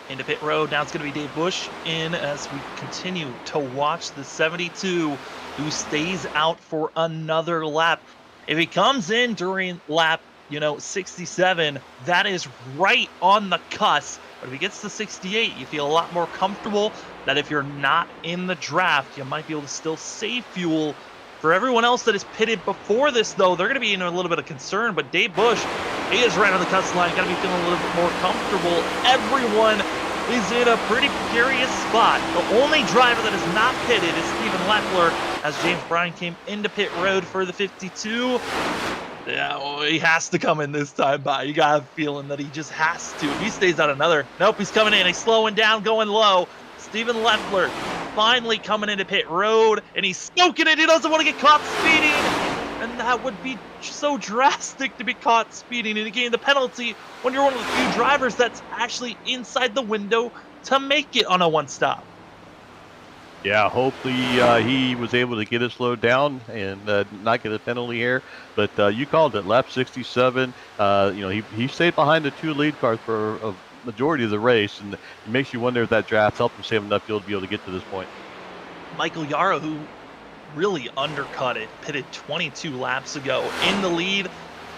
Into pit road. Now it's going to be Dave Bush in as we continue to watch the 72 who stays out for another lap. If he comes in during lap, 67, that is right on the cusp. But if he gets to 68, you feel a lot more comfortable that if you're not in the draft, you might be able to still save fuel. For everyone else that is pitted before this, though, they're going to be in a little bit of concern. But Dave Bush, he is right on the cusp line. Got to be feeling a little bit more comfortable. Everyone is in a pretty precarious spot. The only driver that is not pitted is Steven Leffler, as James Bryan came into pit road for the 52. Yeah, well, he has to come in this time by. You got a feeling that he just has to. If he stays out another. Nope, he's coming in. He's slowing down, going low. Steven Leffler finally coming into pit road, and he's stoking it. He doesn't want to get caught speeding, and that would be so drastic to be caught speeding and getting the penalty when you're one of the few drivers that's actually inside the window to make it on a one-stop. Yeah, hopefully he was able to get it slowed down and not get a penalty here. But you called it, lap 67. He stayed behind the two lead cars for a majority of the race, and it makes you wonder if that draft helped him save enough fuel to be able to get to this point. Michael Yara, who really undercut it, pitted 22 laps ago in the lead,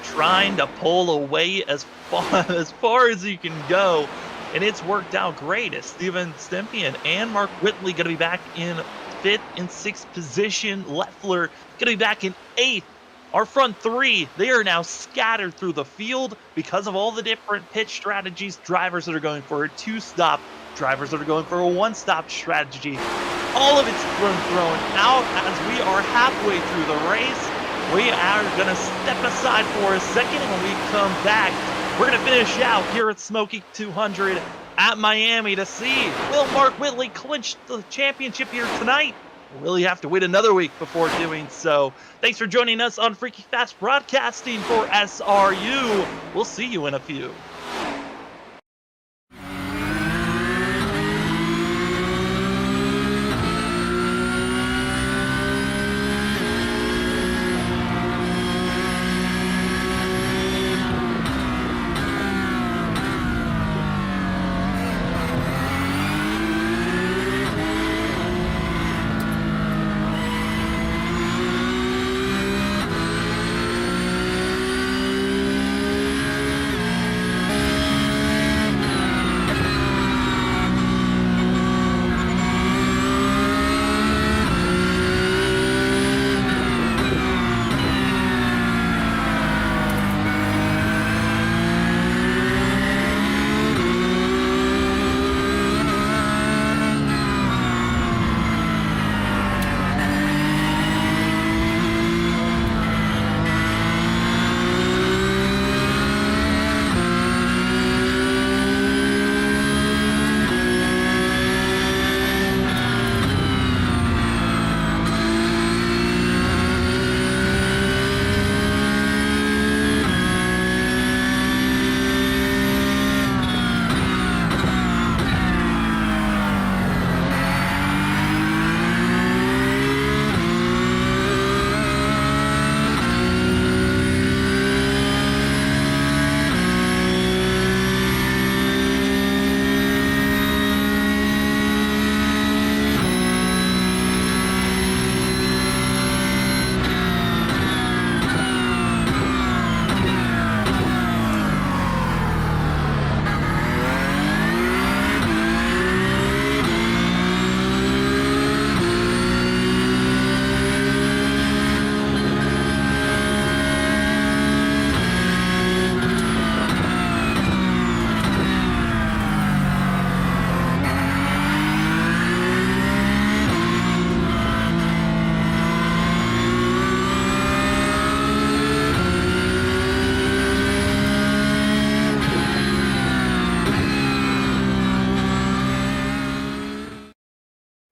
trying to pull away as far as he can go. And it's worked out great as Steven Stempian and Mark Whitley going to be back in 5th and 6th position. Leffler going to be back in 8th. Our front three, they are now scattered through the field because of all the different pit strategies. Drivers that are going for a two-stop, drivers that are going for a one-stop strategy. All of it's thrown out as we are halfway through the race. We are going to step aside for a second, and when we come back, we're going to finish out here at Smoky 200 at Miami to see, will Mark Whitley clinch the championship here tonight? We'll really have to wait another week before doing so. Thanks for joining us on Freaky Fast Broadcasting for SRU. We'll see you in a few.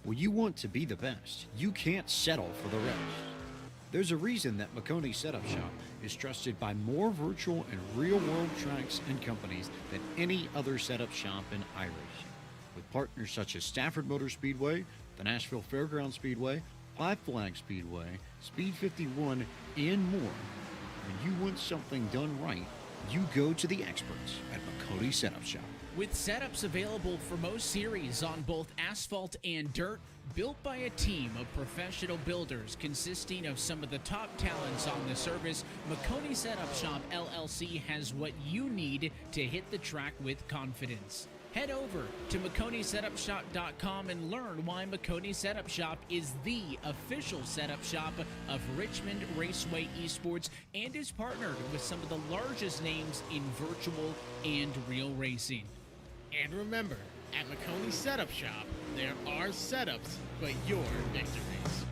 When you want to be the best, you can't settle for the rest. There's a reason that McConey Setup Shop is trusted by more virtual and real-world tracks and companies than any other setup shop in iRacing. With partners such as Stafford Motor Speedway, the Nashville Fairgrounds Speedway, Five Flag Speedway, Speed 51, and more. When you want something done right, you go to the experts at McConey Setup Shop. With setups available for most series on both asphalt and dirt, built by a team of professional builders consisting of some of the top talents on the service, McConey Setup Shop LLC has what you need to hit the track with confidence. Head over to McConeySetupShop.com and learn why McConey Setup Shop is the official setup shop of Richmond Raceway Esports and is partnered with some of the largest names in virtual and real racing. And remember, at McConey Setup Shop, there are setups, but your victories.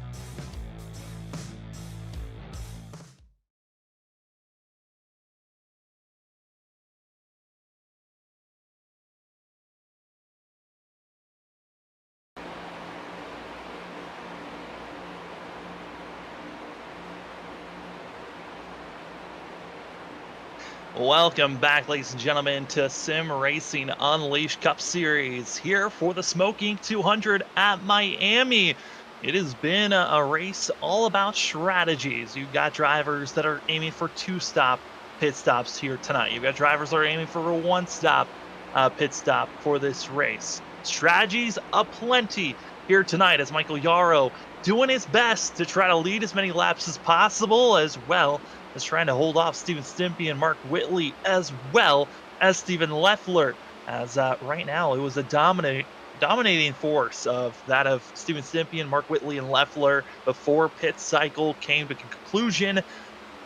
Welcome back, ladies and gentlemen, to Sim Racing Unleashed Cup Series here for the Smoking 200 at Miami. It has been a race all about strategies. You've got drivers that are aiming for two-stop pit stops here tonight. You've got drivers that are aiming for a one-stop pit stop for this race. Strategies aplenty here tonight as Michael Yarrow doing his best to try to lead as many laps as possible, as well as trying to hold off Steven Stimpy and Mark Whitley, as well as Steven Leffler, as right now it was a dominating force of that of Steven Stimpy and Mark Whitley and Leffler before pit cycle came to conclusion.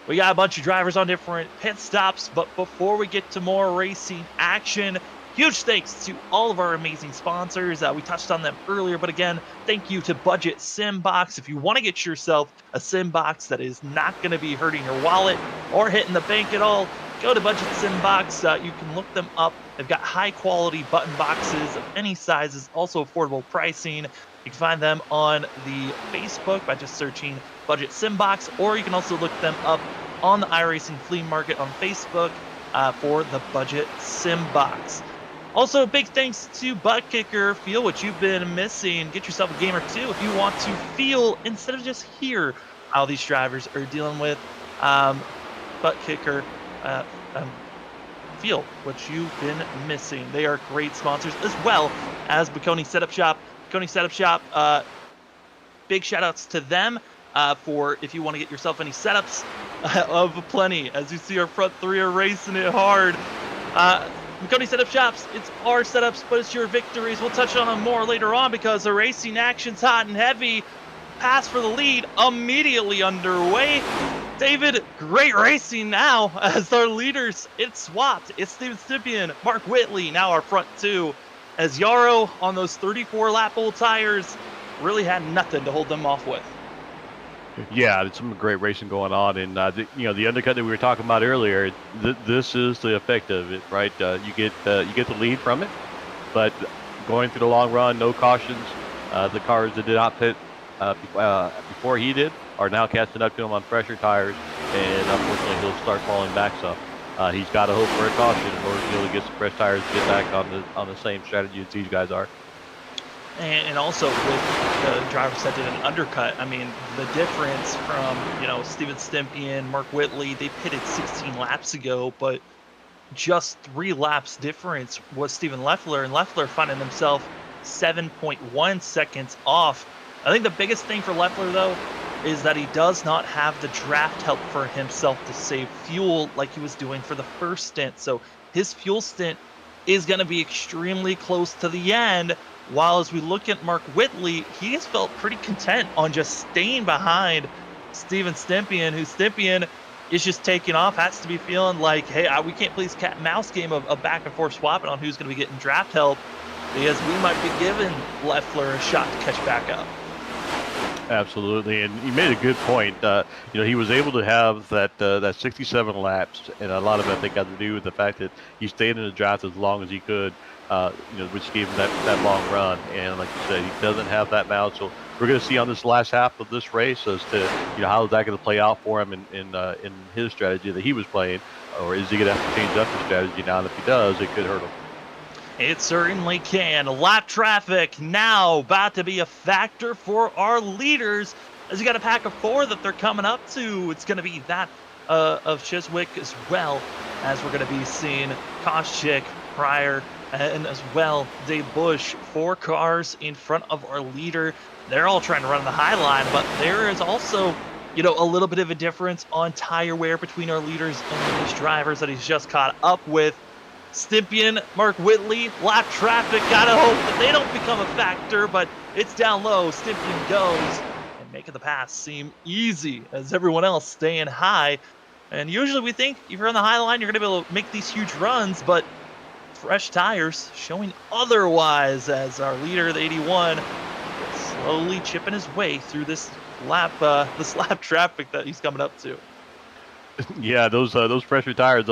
We got a bunch of drivers on different pit stops, but before we get to more racing action, huge thanks to all of our amazing sponsors. We touched on them earlier, but again, thank you to Budget Sim Box. If you want to get yourself a sim box that is not going to be hurting your wallet or hitting the bank at all, go to Budget Sim Box. You can look them up. They've got high quality button boxes of any sizes, also affordable pricing. You can find them on the Facebook by just searching Budget Sim Box, or you can also look them up on the iRacing Flea Market on Facebook for the Budget Sim Box. Also, big thanks to ButtKicker. Feel what you've been missing. Get yourself a game or two if you want to feel instead of just hear how these drivers are dealing with. ButtKicker, feel what you've been missing. They are great sponsors, as well as McConey Setup Shop. McConey Setup Shop, big shout outs to them for if you want to get yourself any setups of plenty. As you see, our front three are racing it hard. McConey Setup Shops, it's our setups, but it's your victories. We'll touch on them more later on because the racing action's hot and heavy. Pass for the lead immediately underway. David, great racing now as our leaders. It's swapped. It's Steven Stimpy, Mark Whitley, now our front two. As Yarrow on those 34-lap old tires really had nothing to hold them off with. Yeah, it's some great racing going on, and the undercut that we were talking about earlier. This is the effect of it, right? You get the lead from it, but going through the long run, no cautions. The cars that did not pit before he did are now catching up to him on fresher tires, and unfortunately he'll start falling back some. He's got to hope for a caution in order to be able to get some fresh tires to get back on the same strategy as these guys are. And also with the drivers that did an undercut, I mean, the difference from, Steven Stimpy and Mark Whitley, they pitted 16 laps ago, but just 3 laps difference was Steven Leffler, and Leffler finding himself 7.1 seconds off. I think the biggest thing for Leffler, though, is that he does not have the draft help for himself to save fuel like he was doing for the first stint. So his fuel stint is going to be extremely close to the end. While as we look at Mark Whitley, he has felt pretty content on just staying behind Steven Stimpy, who Stimpy is just taking off, has to be feeling like, hey, we can't play this cat and mouse game of back and forth swapping on who's going to be getting draft help, because we might be giving Leffler a shot to catch back up. Absolutely, and you made a good point. He was able to have that 67 laps, and a lot of it I think had to do with the fact that he stayed in the draft as long as he could, which gave him that long run. And like you said, he doesn't have that now, so we're going to see on this last half of this race as to how is that going to play out for him in his strategy that he was playing, or is he going to have to change up his strategy now? And if he does, it could hurt him. It certainly can. Lap traffic now about to be a factor for our leaders, as you got a pack of 4 that they're coming up to. It's going to be that of Chiswick, as well as we're going to be seeing Koscheck, Pryor, and as well Dave Bush. 4 cars in front of our leader. They're all trying to run the high line, but there is also a little bit of a difference on tire wear between our leaders and these drivers that he's just caught up with. Stympian, Mark Whitley, lap traffic, gotta hope that they don't become a factor, but it's down low. Stympian goes and making the pass seem easy as everyone else staying high. And usually we think if you're on the high line, you're gonna be able to make these huge runs, but fresh tires showing otherwise as our leader, the 81, is slowly chipping his way through this lap traffic that he's coming up to. Yeah, those fresher tires,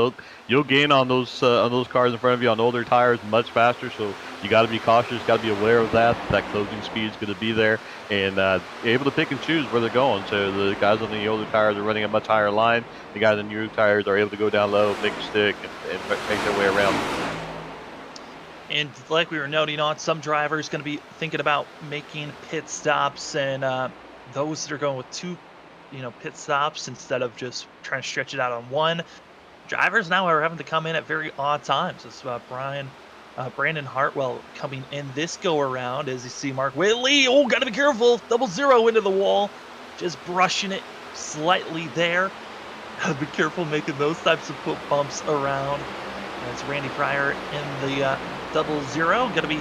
you'll gain on those cars in front of you on older tires much faster. So you got to be cautious, got to be aware of that. That closing speed is going to be there, and able to pick and choose where they're going. So the guys on the older tires are running a much higher line. The guys on the new tires are able to go down low, make a stick, and make their way around. And like we were noting on, some drivers going to be thinking about making pit stops, and those that are going with 2 pit stops instead of just trying to stretch it out on 1. Drivers now are having to come in at very odd times. It's Brandon Hartwell coming in this go around, as you see Mark Whitley. Oh, gotta be careful. 0 into the wall. Just brushing it slightly there. Gotta be careful making those types of foot bumps around. That's Randy Pryor in the 0. Gotta be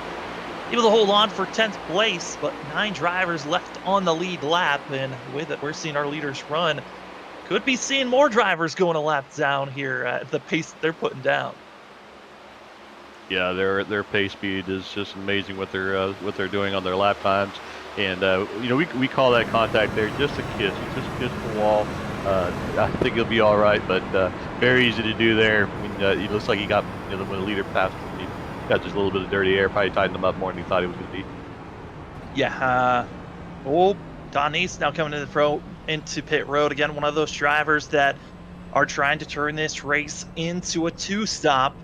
able to hold on for 10th place, but 9 drivers left on the lead lap, and with it, we're seeing our leaders run. Could be seeing more drivers going a lap down here at the pace that they're putting down. Yeah, their pace speed is just amazing what they're doing on their lap times, and we call that contact there just a kiss. You just kiss the wall. I think he'll be all right, but very easy to do there. I mean, it looks like he got when the leader passed him. Got just a little bit of dirty air, probably tightened him up more than he thought he was going to be. Yeah. Don East now coming into pit road again. One of those drivers that are trying to turn this race into a 2-stop.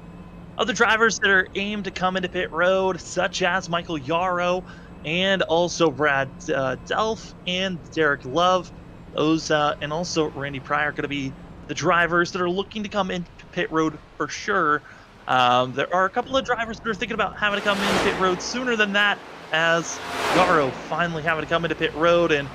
Other drivers that are aimed to come into pit road, such as Michael Yarrow and also Brad Delph and Derek Love. Those and also Randy Pryor are going to be the drivers that are looking to come into pit road for sure. There are a couple of drivers that are thinking about having to come into pit road sooner than that, as Yarrow finally having to come into pit road, and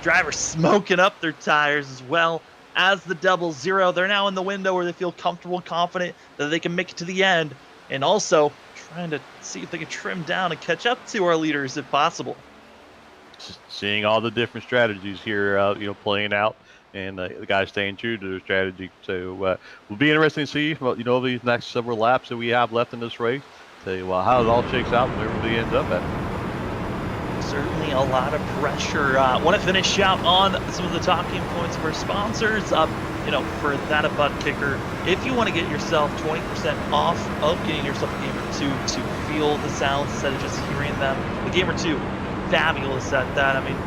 drivers smoking up their tires as well as the 0. They're now in the window where they feel comfortable and confident that they can make it to the end, and also trying to see if they can trim down and catch up to our leaders if possible. Seeing all the different strategies here, playing out, and the guys staying true to their strategy. So will be interesting to see, these next several laps that we have left in this race. How it all shakes out and where everybody ends up at. Certainly a lot of pressure. Want to finish out on some of the talking points for sponsors. For that of ButtKicker, if you want to get yourself 20% off of getting yourself a Gamer 2 to feel the sounds instead of just hearing them, the Gamer 2, fabulous at that. I mean,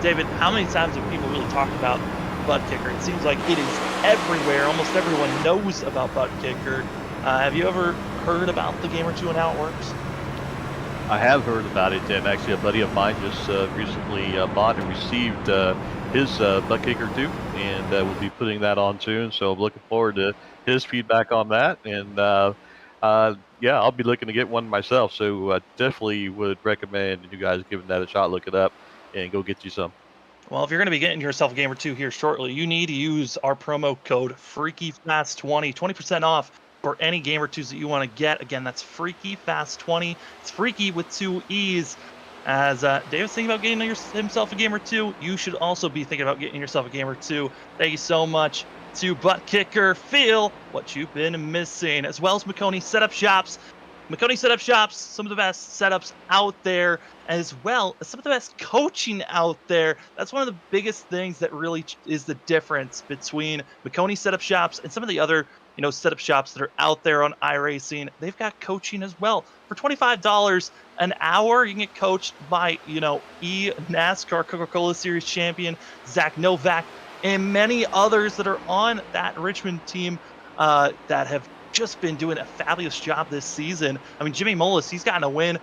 David, how many times have people really talked about ButtKicker? It seems like it is everywhere. Almost everyone knows about ButtKicker. Have you ever heard about the Gamer 2 and how it works? I have heard about it, and actually a buddy of mine just recently bought and received his ButtKicker 2, and we'll be putting that on soon. So I'm looking forward to his feedback on that, and I'll be looking to get one myself. So definitely would recommend you guys giving that a shot. Look it up and go get you some. Well, if you're going to be getting yourself a Gamer 2 here shortly, you need to use our promo code FreakyFast20, 20% off for any Gamer 2s that you want to get. Again, that's FreakyFast20. It's Freaky with 2 E's. As David's thinking about getting himself a Gamer 2, you should also be thinking about getting yourself a Gamer 2. Thank you so much to ButtKicker. Feel what you've been missing, as well as McConey Setup Shops. Makoni Setup Shops, some of the best setups out there, as well as some of the best coaching out there. That's one of the biggest things that really is the difference between Makoni Setup Shops and some of the other, setup shops that are out there on iRacing. They've got coaching as well. For $25 an hour, you can get coached by, NASCAR Coca-Cola Series champion Zach Novak and many others that are on that Richmond team that have just been doing a fabulous job this season. I mean, Jimmy Mullis, he's gotten a win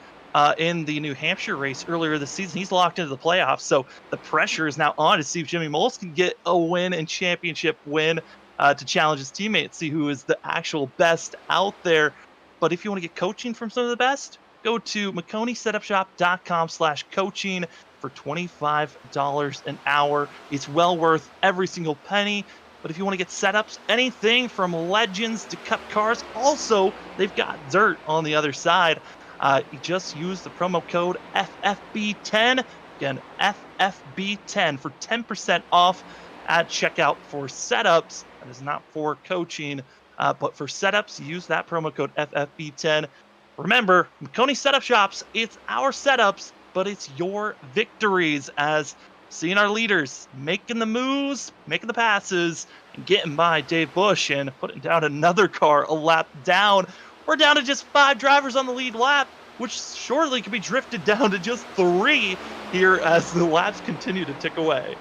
in the New Hampshire race earlier this season. He's locked into the playoffs, so the pressure is now on to see if Jimmy Mullis can get a win and championship win to challenge his teammates, see who is the actual best out there. But if you want to get coaching from some of the best, go to McConeySetupShop.com/coaching for $25 an hour. It's well worth every single penny. But if you want to get setups, anything from legends to cup cars, also, they've got dirt on the other side. You just use the promo code FFB10. Again, FFB10 for 10% off at checkout for setups. That is not for coaching, but for setups, use that promo code FFB10. Remember, Makoni Setup Shops, it's our setups, but it's your victories, as seeing our leaders making the moves, making the passes, and getting by Dave Bush and putting down another car a lap down. We're down to just 5 drivers on the lead lap, which shortly could be drifted down to just 3 here as the laps continue to tick away.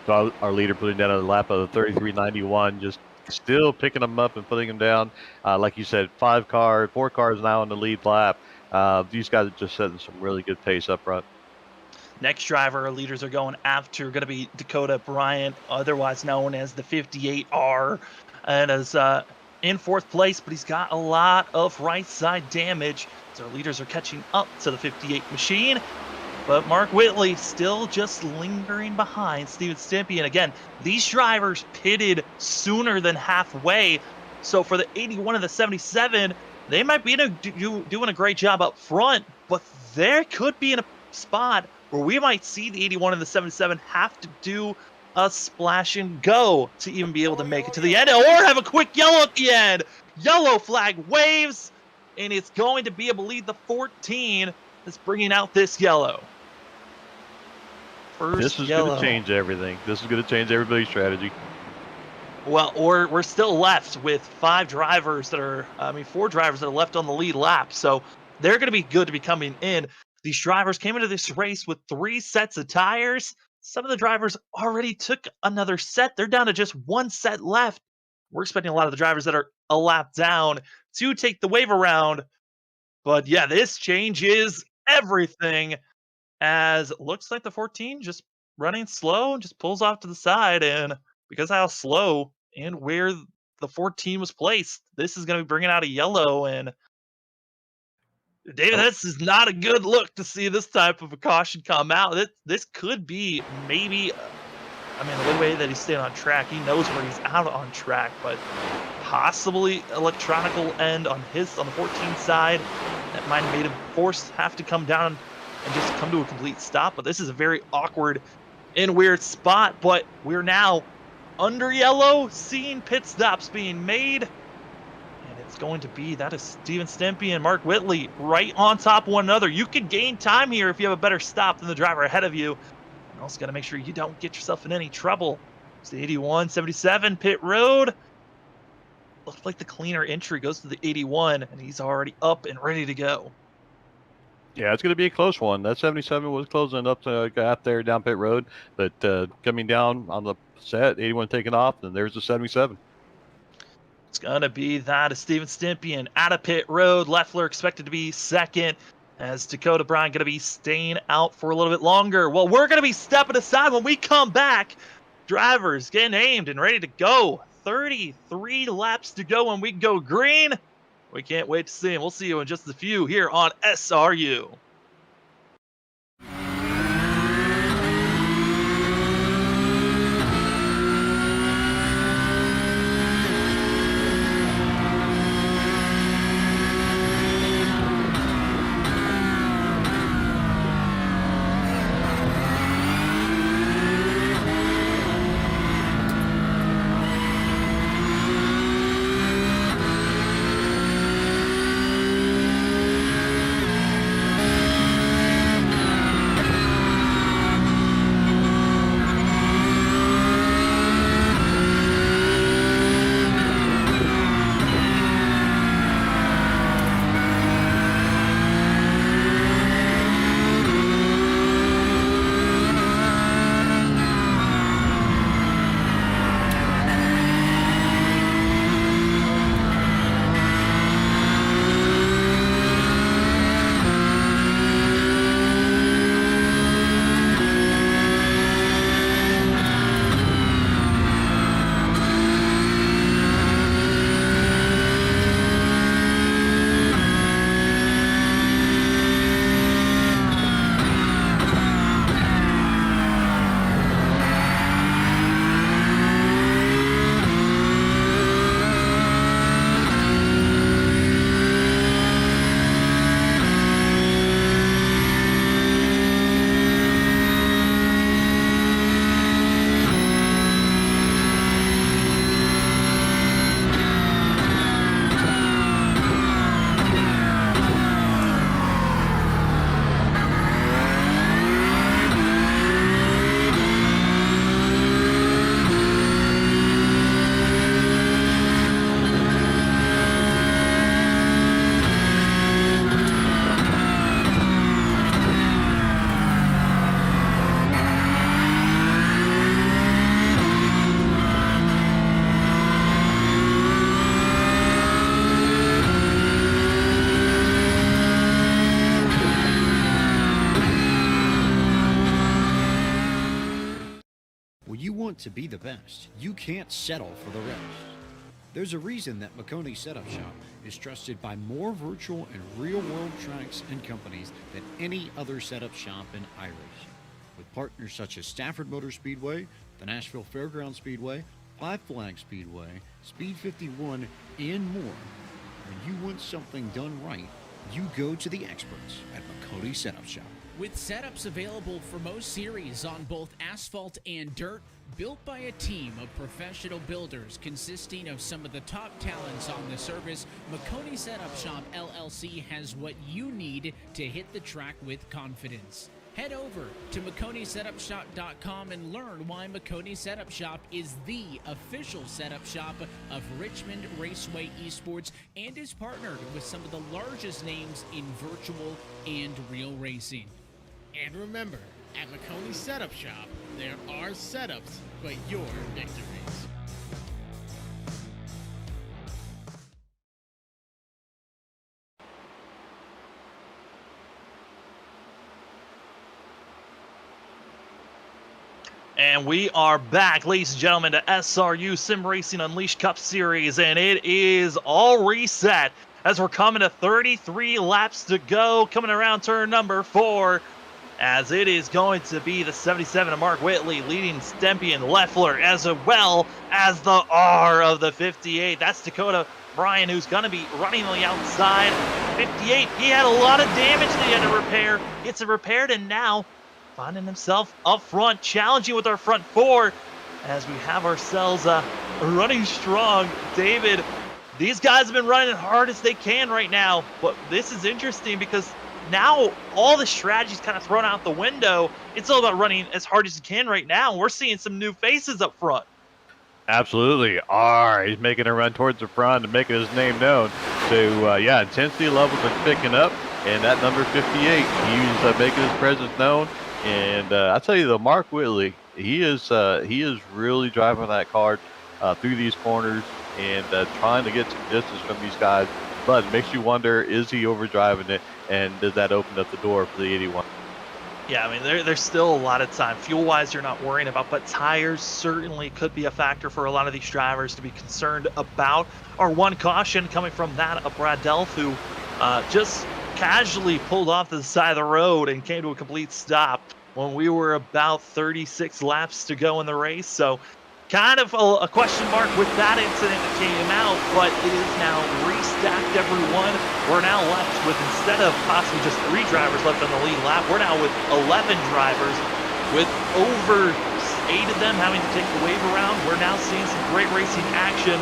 So our leader putting down a lap of 33.91, just still picking them up and putting them down. Like you said, 4 cars now in the lead lap. These guys are just setting some really good pace up front. Next driver our leaders are going after going to be Dakota Bryant, otherwise known as the 58R, and is in 4th place, but he's got a lot of right side damage. So our leaders are catching up to the 58 machine. But Mark Whitley still just lingering behind Steven Stimpian. Again, these drivers pitted sooner than halfway. So for the 81 and the 77, they might be doing a great job up front, but there could be in a spot where we might see the 81 and the 77 have to do a splash and go to even be able to make it to the end, or have a quick yellow at the end. Yellow flag waves, and it's going to be, I believe, the 14 that's bringing out this yellow. This is going to change everything. This is going to change everybody's strategy. Well, or we're still left with 4 drivers that are left on the lead lap. So they're going to be good to be coming in. These drivers came into this race with 3 sets of tires. Some of the drivers already took another set. They're down to just 1 set left. We're expecting a lot of the drivers that are a lap down to take the wave around. But yeah, this changes everything, as it looks like the 14 just running slow and just pulls off to the side. And because of how slow and where the 14 was placed, this is going to be bringing out a yellow. And David, this is not a good look to see this type of a caution come out. This could be maybe, the way that he's staying on track, he knows where he's out on track, but possibly electronical end on the 14 side that might have made him have to come down and just come to a complete stop. But this is a very awkward and weird spot, but we're now under yellow, seeing pit stops being made. And it's going to be, that is Steven Stimpy and Mark Whitley right on top of one another. You can gain time here if you have a better stop than the driver ahead of you. And also got to make sure you don't get yourself in any trouble. It's the 81-77 pit road. Looks like the cleaner entry goes to the 81, and he's already up and ready to go. Yeah, it's going to be a close one. That 77 was closing up to a gap there down pit road, but coming down on the set, 81 taking off, and there's the 77. It's going to be that of Steven Stimpian out of pit road. Leffler expected to be second, as Dakota Bryant going to be staying out for a little bit longer. Well, we're going to be stepping aside when we come back. Drivers getting aimed and ready to go. 33 laps to go when we go green. We can't wait to see him. We'll see you in just a few here on SRU. When you want to be the best, you can't settle for the rest. There's a reason that Makoni Setup Shop is trusted by more virtual and real-world tracks and companies than any other setup shop in Irish. With partners such as Stafford Motor Speedway, the Nashville Fairgrounds Speedway, Five Flags Speedway, Speed 51, and more. When you want something done right, you go to the experts at Makoni Setup Shop. With setups available for most series on both asphalt and dirt, built by a team of professional builders consisting of some of the top talents on the service, Makoni Setup Shop LLC has what you need to hit the track with confidence. Head over to MakoniSetupShop.com and learn why Makoni Setup Shop is the official setup shop of Richmond Raceway Esports and is partnered with some of the largest names in virtual and real racing. And remember, at Makoni Setup Shop, there are setups, but your victories. And we are back, ladies and gentlemen, to SRU Sim Racing Unleashed Cup Series, and it is all reset as we're coming to 33 laps to go, coming around turn number 4, as it is going to be the 77 of Mark Whitley leading Stempian Leffler, as well as the R of the 58. That's Dakota Bryan, who's going to be running on the outside. 58, he had a lot of damage that he had to repair. Gets it repaired, and now finding himself up front, challenging with our front 4 as we have ourselves running strong. David, these guys have been running as hard as they can right now, but this is interesting because now all the strategy's kind of thrown out the window. It's all about running as hard as you can right now. We're seeing some new faces up front. Absolutely. R, he's making a run towards the front and making his name known. So, yeah, intensity levels are picking up, and that number 58, he's making his presence known. And I tell you, the Mark Whitley, he is really driving that car through these corners and trying to get some distance from these guys. But it makes you wonder, is he overdriving it, and does that open up the door for the 81? Yeah, I mean, there's still a lot of time. Fuel-wise, you're not worrying about, but tires certainly could be a factor for a lot of these drivers to be concerned about. Our one caution coming from that of Brad Delph, who just casually pulled off to the side of the road and came to a complete stop when we were about 36 laps to go in the race. So kind of a question mark with that incident that came out, but it is now restacked, everyone. We're now left with, instead of possibly just 3 drivers left on the lead lap, we're now with 11 drivers, with over 8 of them having to take the wave around. We're now seeing some great racing action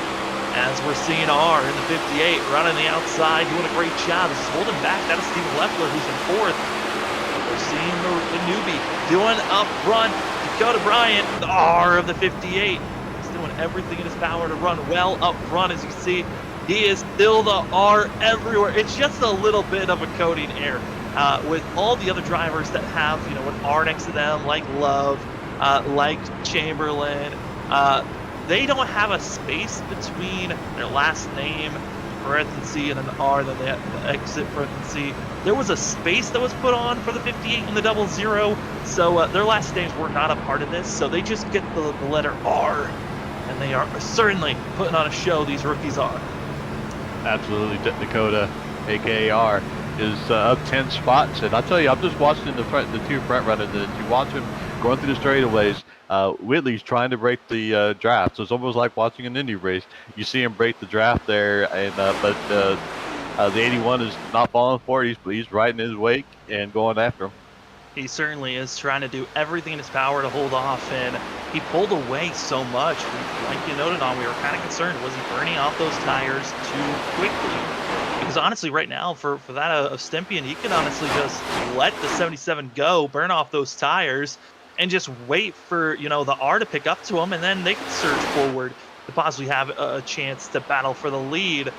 as we're seeing R in the 58 running the outside, doing a great job. This is holding back. That is Steven Leffler, who's in 4th. We're seeing the newbie doing up front. Dakota Bryan, the R of the 58. He's doing everything in his power to run well up front. As you see, he is still the R everywhere. It's just a little bit of a coding error with all the other drivers that have, you know, an R next to them, like Love, like Chamberlain. They don't have a space between their last name, parenthesis, and an R, then they have the exit parenthesis. There was a space that was put on for the 58 and the 00, so their last names were not a part of this, so they just get the letter R, and they are certainly putting on a show, these rookies are. Absolutely. Dakota, aka R, is up 10 spots, and I'll tell you, I'm just watching the 2 front runners, and you watch him going through the straightaways. Whitley's trying to break the draft, so it's almost like watching an Indy race. You see him break the draft there, and but the 81 is not falling for it. He's riding his wake and going after him. He certainly is trying to do everything in his power to hold off, and he pulled away so much. Like you noted on, we were kind of concerned. Was he burning off those tires too quickly? Because honestly, right now, for that of Stempian, he could honestly just let the 77 go, burn off those tires, and just wait for, you know, the R to pick up to him, and then they could surge forward to possibly have a chance to battle for the lead.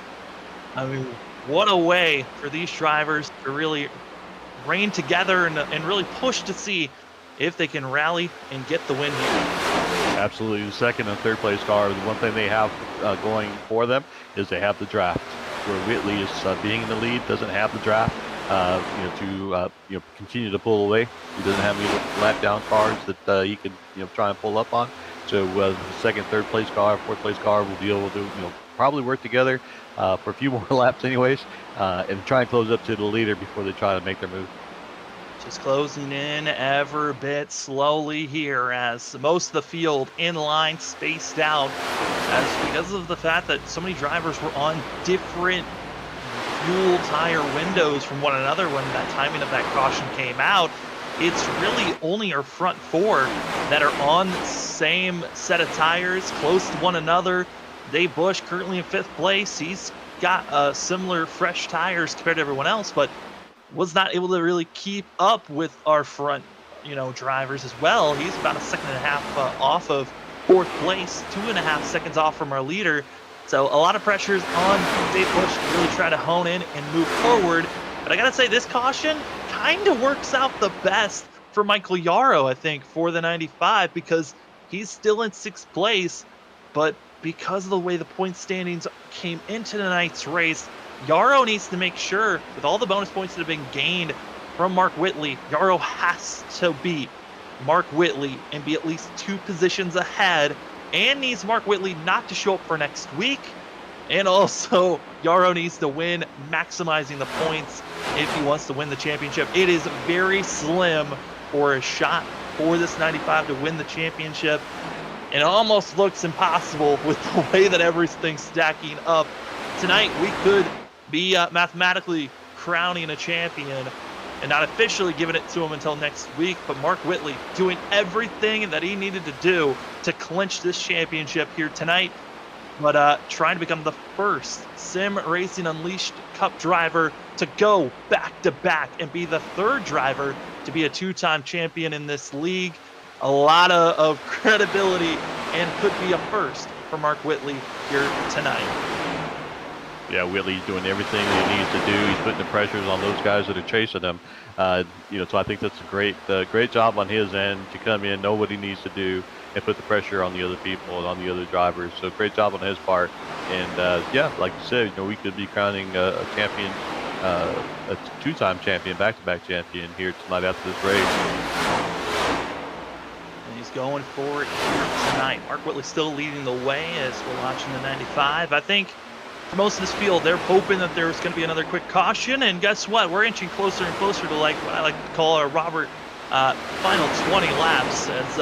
I mean, what a way for these drivers to really rein together and really push to see if they can rally and get the win here. Absolutely. The second and third place car, the one thing they have going for them is they have the draft. Where Whitley is being in the lead, doesn't have the draft, to continue to pull away. He doesn't have any lap down cars that he can try and pull up on. So the second, third place car, fourth place car will be able to, probably work together for a few more laps, anyways, and try and close up to the leader before they try to make their move. Just closing in ever a bit slowly here as most of the field in line spaced out, as because of the fact that so many drivers were on different fuel tire windows from one another when that timing of that caution came out. It's really only our front four that are on the same set of tires, close to one another. Dave Bush currently in 5th place. He's got similar fresh tires compared to everyone else, but was not able to really keep up with our front, drivers as well. He's about a second and a half off of 4th place, 2.5 seconds off from our leader. So a lot of pressures on Dave Bush to really try to hone in and move forward. But I gotta say, this caution kind of works out the best for Michael Yarrow, I think, for the 95, because he's still in 6th place, but because of the way the point standings came into tonight's race, Yarrow needs to make sure, with all the bonus points that have been gained from Mark Whitley, Yarrow has to beat Mark Whitley and be at least 2 positions ahead, and needs Mark Whitley not to show up for next week. And also, Yarrow needs to win, maximizing the points if he wants to win the championship. It is very slim for a shot for this 95 to win the championship. And it almost looks impossible with the way that everything's stacking up. Tonight, we could be mathematically crowning a champion and not officially giving it to him until next week. But Mark Whitley doing everything that he needed to do to clinch this championship here tonight. But trying to become the first Sim Racing Unleashed Cup driver to go back-to-back and be the 3rd driver to be a 2-time champion in this league. A lot of credibility and could be a first for Mark Whitley here tonight. Yeah, Whitley's doing everything that he needs to do. He's putting the pressures on those guys that are chasing him. So I think that's a great job on his end to come in, know what he needs to do, and put the pressure on the other people and on the other drivers. So great job on his part. And like you said, we could be crowning a champion, a 2-time champion, back-to-back champion here tonight after this race. And he's going for it here tonight. Mark Whitley still leading the way as we're watching the 95. I think for most of this field, they're hoping that there's going to be another quick caution. And guess what? We're inching closer and closer to what I like to call our Robert final 20 laps. As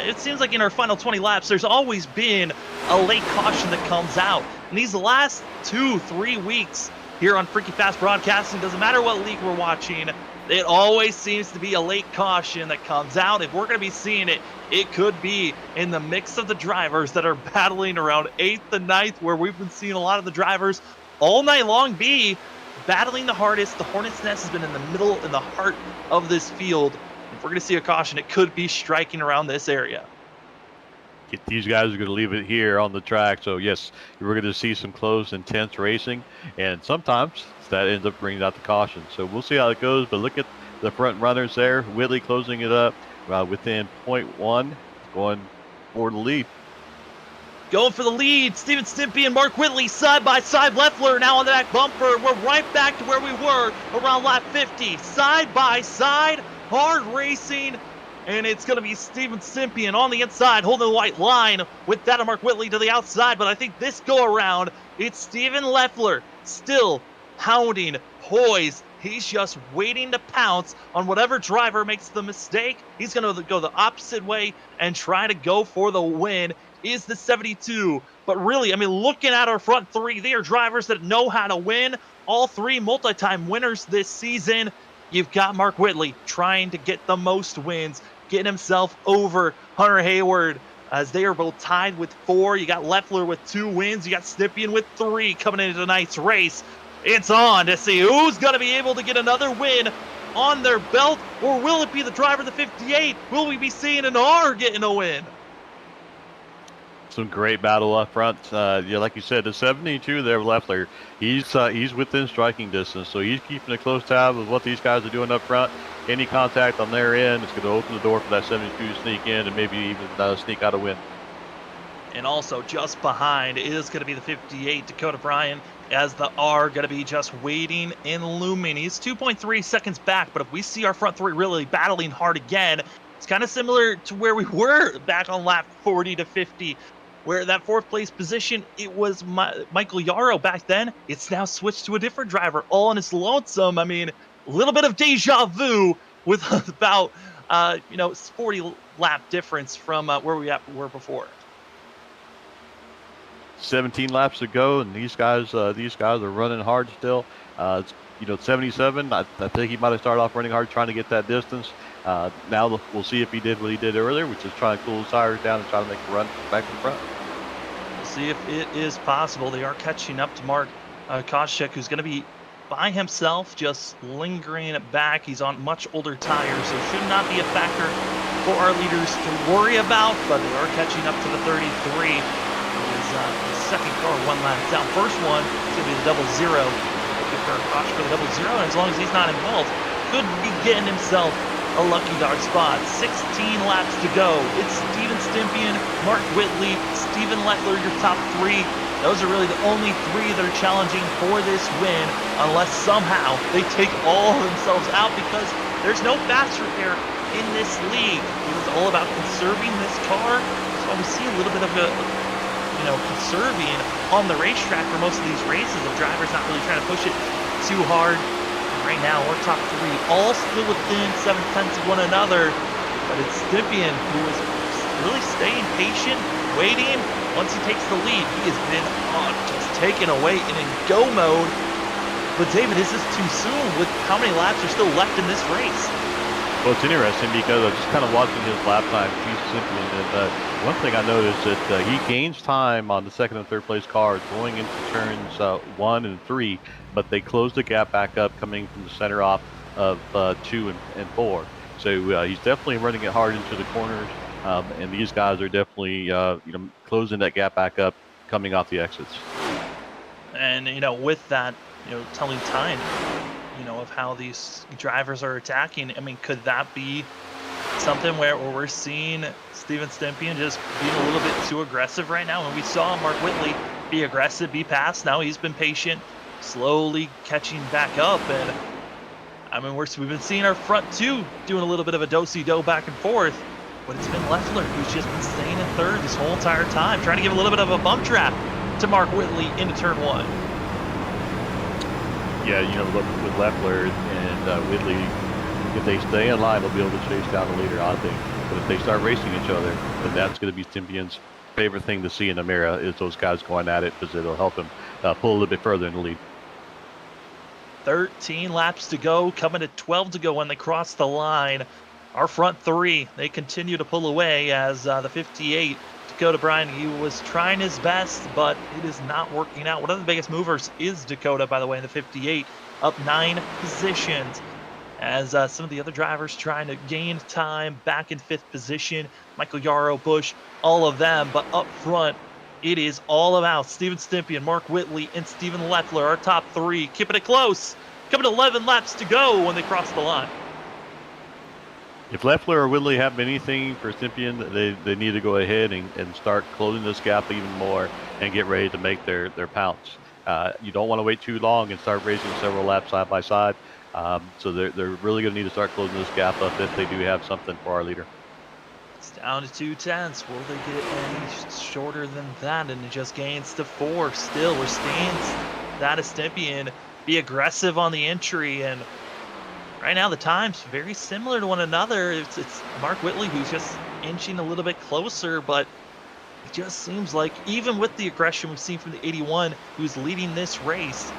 it seems like in our final 20 laps, there's always been a late caution that comes out. And these last 2-3 weeks here on Freaky Fast Broadcasting, doesn't matter what league we're watching, it always seems to be a late caution that comes out. If we're going to be seeing it, it could be in the mix of the drivers that are battling around 8th and 9th, where we've been seeing a lot of the drivers all night long be battling the hardest. The Hornet's Nest has been in the heart of this field. If we're going to see a caution, it could be striking around this area. These guys are going to leave it here on the track. So, yes, we're going to see some close, intense racing. And sometimes that ends up bringing out the caution. So we'll see how it goes. But look at the front runners there. Whitley closing it up within 0.1, going for the lead. Going for the lead, Steven Stimpy and Mark Whitley side by side. Leffler now on the back bumper. We're right back to where we were around lap 50. Side by side, hard racing. And it's going to be Steven Stimpy on the inside, holding the white line with that of Mark Whitley to the outside. But I think this go around, it's Steven Leffler still hounding, poised. He's just waiting to pounce on whatever driver makes the mistake. He's going to go the opposite way and try to go for the win. Is the 72. But really, looking at our front 3, they are drivers that know how to win. All 3 multi-time winners this season. You've got Mark Whitley trying to get the most wins, getting himself over Hunter Hayward, as they are both tied with 4. You got Leffler with 2 wins. You got Stippian with 3 coming into tonight's race. It's on to see who's going to be able to get another win on their belt, or will it be the driver of the 58? Will we be seeing an R getting a win? Some great battle up front. Like you said, the 72 there, Leffler, he's within striking distance, so he's keeping a close tab of what these guys are doing up front. Any contact on their end is going to open the door for that 72 to sneak in and maybe even sneak out a win. And also just behind is going to be the 58, Dakota Bryan, as the R going to be just waiting and looming. He's 2.3 seconds back, but if we see our front 3 really battling hard again, It's kind of similar to where we were back on lap 40 to 50, where that fourth place position, it was Michael Yarrow back then. It's now switched to a different driver, all on his lonesome. I mean, a little bit of deja vu with about 40 lap difference from where we were before. 17 laps to go, and these guys are running hard still. It's, 77. I think he might have started off running hard, trying to get that distance. Now we'll see if he did what he did earlier, which is try and cool his tires down and try to make a run back in front. We'll see if it is possible. They are catching up to Mark Koscheck, who's going to be by himself, just lingering back. He's on much older tires, so should not be a factor for our leaders to worry about, but they are catching up to the 33. The second car 1 lap down. First one is going to be the 00. Looking for a caution for the 00, and as long as he's not involved, could be getting himself a lucky dog spot. 16 laps to go. It's Steven Stimpian, Mark Whitley, Steven Leffler, your top 3. Those are really the only 3 that are challenging for this win, unless somehow they take all of themselves out, because there's no fast repair in this league. It was all about conserving this car. So we see a little bit of a conserving on the racetrack for most of these races. The driver's not really trying to push it too hard. Right now, our top 3 all still within 7/10 of one another, but it's Stimpian who is really staying patient, waiting. Once he takes the lead, he has been just taken away and in go mode. But David, is this too soon with how many laps are still left in this race? Well, it's interesting because I'm just kind of watching his lap time, and one thing I noticed that he gains time on the second and third place cars going into turns 1 and 3, but they close the gap back up coming from the center off of 2 and 4. So he's definitely running it hard into the corners, and these guys are definitely closing that gap back up coming off the exits. And with that, telling time, of how these drivers are attacking. I mean, could that be something where we're seeing Steven Stimpian just being a little bit too aggressive right now? And we saw Mark Whitley be aggressive, be fast. Now he's been patient, slowly catching back up. And I mean, we've been seeing our front 2 doing a little bit of a do-si-do back and forth, but it's been Leffler who's just been staying in third this whole entire time, trying to give a little bit of a bump trap to Mark Whitley into turn 1. Yeah, look with Leffler and Whitley, if they stay in line, they'll be able to chase down the leader, I think. But if they start racing each other, then that's going to be Stimpian's favorite thing to see in the mirror, is those guys going at it, because it'll help him pull a little bit further in the lead. 13 laps to go, coming to 12 to go when they cross the line. Our front 3, they continue to pull away as the 58, Dakota Bryan, he was trying his best, but it is not working out. One of the biggest movers is Dakota, by the way, in the 58, up 9 positions. As some of the other drivers trying to gain time back in 5th position. Michael Yarrow, Busch, all of them. But up front, it is all about Steven Stimpian, Mark Whitley, and Steven Leffler, our top 3. Keeping it close. Coming to 11 laps to go when they cross the line. If Leffler or Whitley have anything for Stimpian, they need to go ahead and start closing this gap even more and get ready to make their pounce. You don't want to wait too long and start racing several laps side by side. So they're really going to need to start closing this gap up if they do have something for our leader. It's down to 2/10. Will they get any shorter than that? And it just gains to 4. Still, we're seeing that as Stimpian be aggressive on the entry. And right now, the time's very similar to one another. It's Mark Whitley who's just inching a little bit closer, but it just seems like even with the aggression we've seen from the 81 who's leading this race,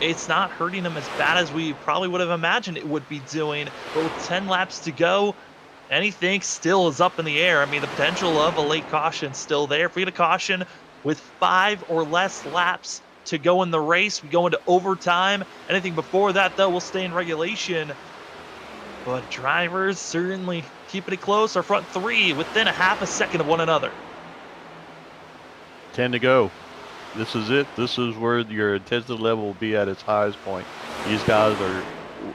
it's not hurting him as bad as we probably would have imagined it would be doing. But with 10 laps to go, anything still is up in the air. I mean, the potential of a late caution still there. If we get a caution with 5 or less laps to go in the race, we go into overtime. Anything before that, though, will stay in regulation. But drivers certainly keeping it close. Our front 3 within a half a second of one another. 10 to go. This is it. This is where your intensity level will be at its highest point. These guys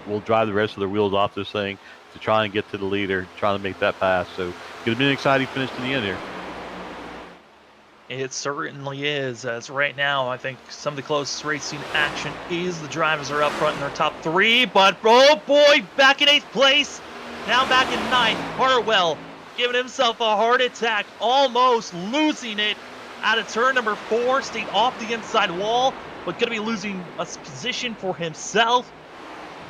will drive the rest of their wheels off this thing to try and get to the leader, trying to make that pass. So it's going to be an exciting finish to the end here. It certainly is, as right now I think some of the closest racing action is the drivers are up front in their top 3, but oh boy, back in 8th place, Now back in 9th, Hartwell giving himself a heart attack, almost losing it out of turn number 4, stayed off the inside wall, but going to be losing a position for himself.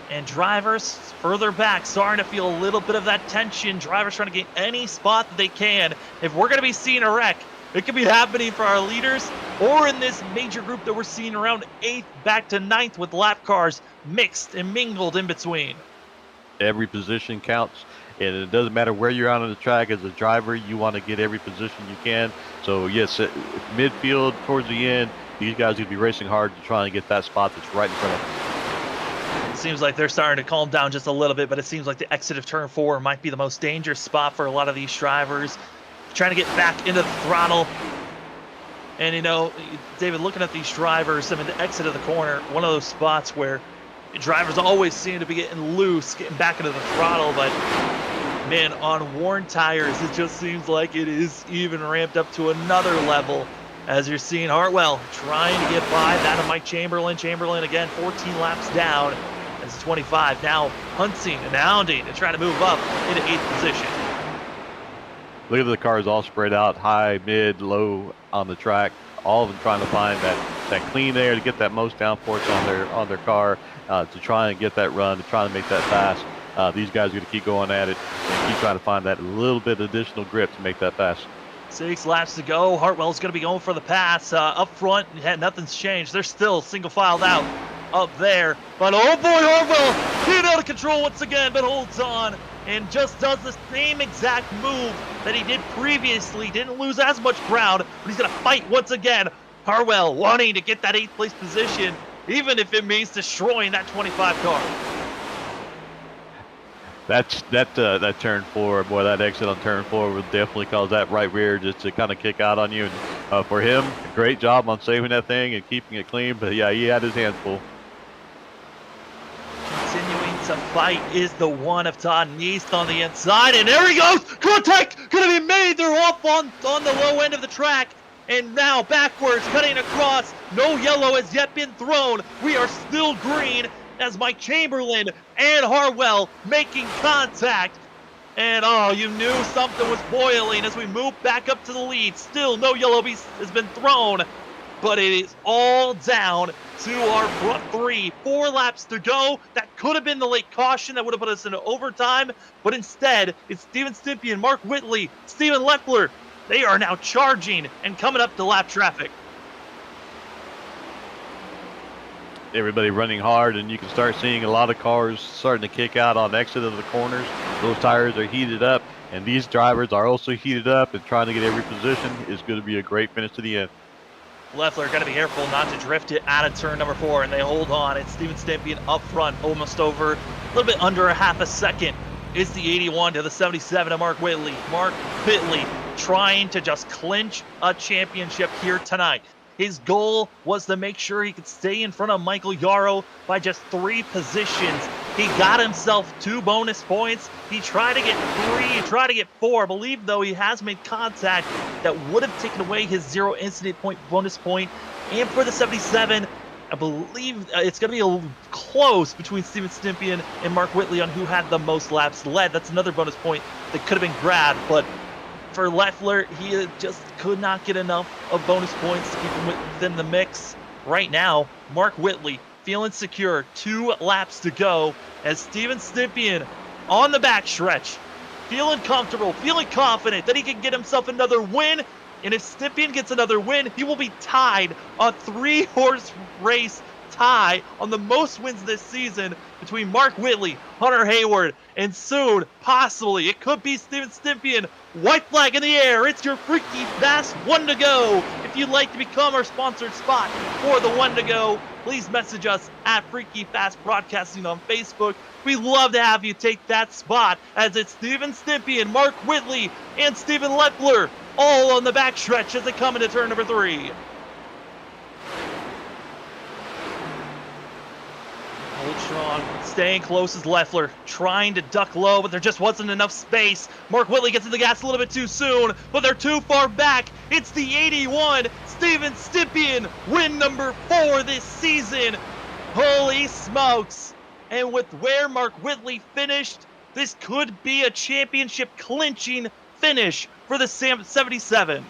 And drivers further back starting to feel a little bit of that tension. Drivers trying to get any spot that they can. If we're going to be seeing a wreck, it could be happening for our leaders or in this major group that we're seeing around 8th back to 9th with lap cars mixed and mingled in between. Every position counts, and it doesn't matter where you're out on the track. As a driver, you want to get every position you can. So yes, midfield towards the end, these guys are going to be racing hard to try and get that spot that's right in front of them. It seems like they're starting to calm down just a little bit, but it seems like the exit of turn 4 might be the most dangerous spot for a lot of these drivers. Trying to get back into the throttle. And, you know, David, looking at these drivers, I mean, the exit of the corner, one of those spots where drivers always seem to be getting loose, getting back into the throttle, but, man, on worn tires, it just seems like it is even ramped up to another level. As you're seeing Hartwell trying to get by that of Mike Chamberlain. Chamberlain, again, 14 laps down. As 25 now hunting and hounding and trying to move up into 8th position. Look at the cars all spread out, high, mid, low on the track. All of them trying to find that clean air to get that most downforce on their car to try and get that run, to try to make that fast. These guys are going to keep going at it and keep trying to find that little bit additional grip to make that fast. 6 laps to go. Hartwell's going to be going for the pass. Up front, nothing's changed. They're still single filed out up there. But oh boy, Hartwell getting out of control once again, but holds on and just does the same exact move that he did previously. Didn't lose as much ground, but he's going to fight once again. Hartwell wanting to get that 8th place position, even if it means destroying that 25 car. That turn 4, boy, that exit on turn 4 would definitely cause that right rear just to kind of kick out on you. And for him, great job on saving that thing and keeping it clean. But yeah, he had his hands full. Continuing to fight is the one of Todd Neist on the inside, and there he goes! Contact gonna be made! They're off on the low end of the track, and now backwards, cutting across. No yellow has yet been thrown. We are still green as Mike Chamberlain and Hartwell making contact. And oh, you knew something was boiling as we move back up to the lead. Still no yellow has been thrown, but it is all down to our front 3. 4 laps to go. That could have been the late caution that would have put us into overtime, but instead it's Steven Stympian, Mark Whitley, Steven Leffler. They are now charging and coming up to lap traffic. Everybody running hard, and you can start seeing a lot of cars starting to kick out on exit of the corners. Those tires are heated up, and these drivers are also heated up and trying to get every position. Is going to be a great finish to the end. Leffler got to be careful not to drift it out of turn number 4, and they hold on. It's Steven Stympian up front, almost over, a little bit under a half a second. It's the 81 to the 77 of Mark Whitley. Mark Whitley trying to just clinch a championship here tonight. His goal was to make sure he could stay in front of Michael Yarrow by just 3 positions. He got himself 2 bonus points. He tried to get 3, he tried to get 4. I believe, though, he has made contact that would have taken away his 0 incident point bonus point. And for the 77, I believe it's going to be a little close between Steven Stympian and Mark Whitley on who had the most laps led. That's another bonus point that could have been grabbed, but for Leffler, he just could not get enough of bonus points to keep him within the mix. Right now, Mark Whitley feeling secure. 2 laps to go as Steven Stympian on the backstretch, feeling comfortable, feeling confident that he can get himself another win. And if Stympian gets another win, he will be tied, a 3-horse race tie on the most wins this season between Mark Whitley, Hunter Hayward, and soon, possibly, it could be Steven Stympian. White flag in the air. It's your Freaky Fast 1 to go. If you'd like to become our sponsored spot for the 1 to go, please message us at Freaky Fast Broadcasting on Facebook. We'd love to have you take that spot as it's Steven Stympian, Mark Whitley, and Steven Leffler all on the backstretch as they come into turn number 3. Hold strong, staying close as Leffler, trying to duck low, but there just wasn't enough space. Mark Whitley gets in the gas a little bit too soon, but they're too far back. It's the 81, Steven Stympian, win number 4 this season. Holy smokes. And with where Mark Whitley finished, This could be a championship clinching finish for the 77.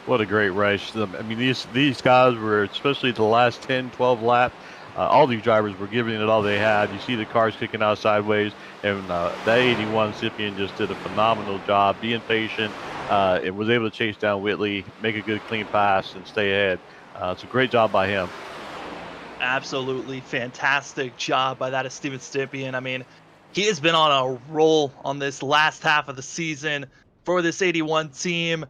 What a great race. I mean, these guys were, especially the last 10, 12 laps, all these drivers were giving it all they had. You see the cars kicking out sideways, and that 81 Scythian just did a phenomenal job being patient. It was able to chase down Whitley, make a good clean pass, and stay ahead. It's a great job by him. Absolutely fantastic job by that of Steven Stippian. I mean, he has been on a roll on this last half of the season for this 81 team.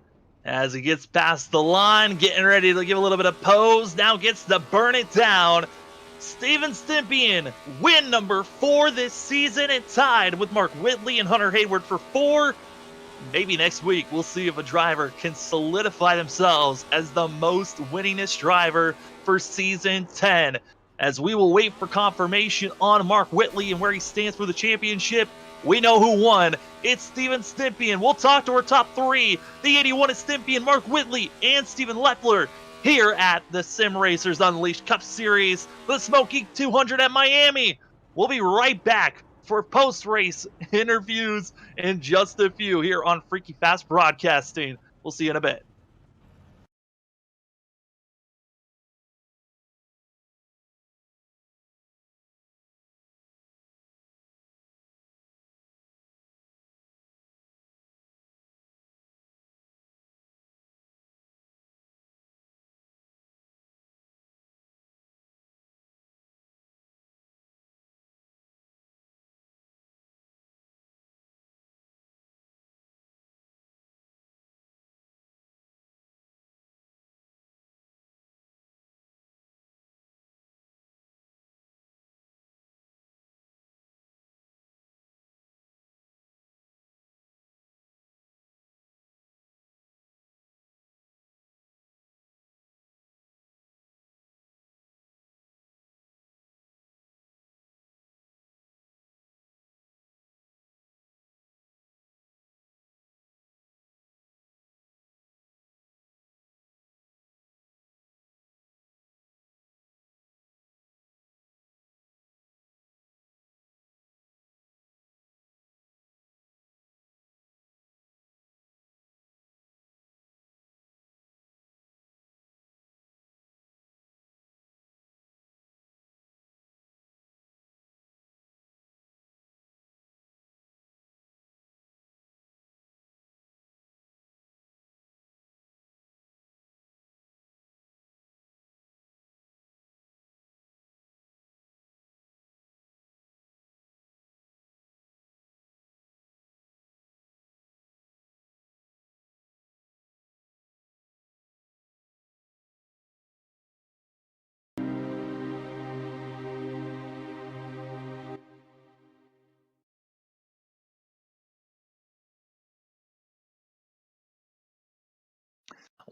As he gets past the line, getting ready to give a little bit of pose, now gets to burn it down. Steven Stippian, win number 4 this season, and tied with Mark Whitley and Hunter Hayward for 4. Maybe next week we'll see if a driver can solidify themselves as the most winningest driver for season 10. As we will wait for confirmation on Mark Whitley and where he stands for the championship, we know who won. It's Steven Stippian. We'll talk to our top 3. The 81 is Stippian, Mark Whitley, and Steven Leffler here at the Sim Racers Unleashed Cup Series, the Smoky 200 at Miami. We'll be right back for post-race interviews in just a few here on Freaky Fast Broadcasting. We'll see you in a bit.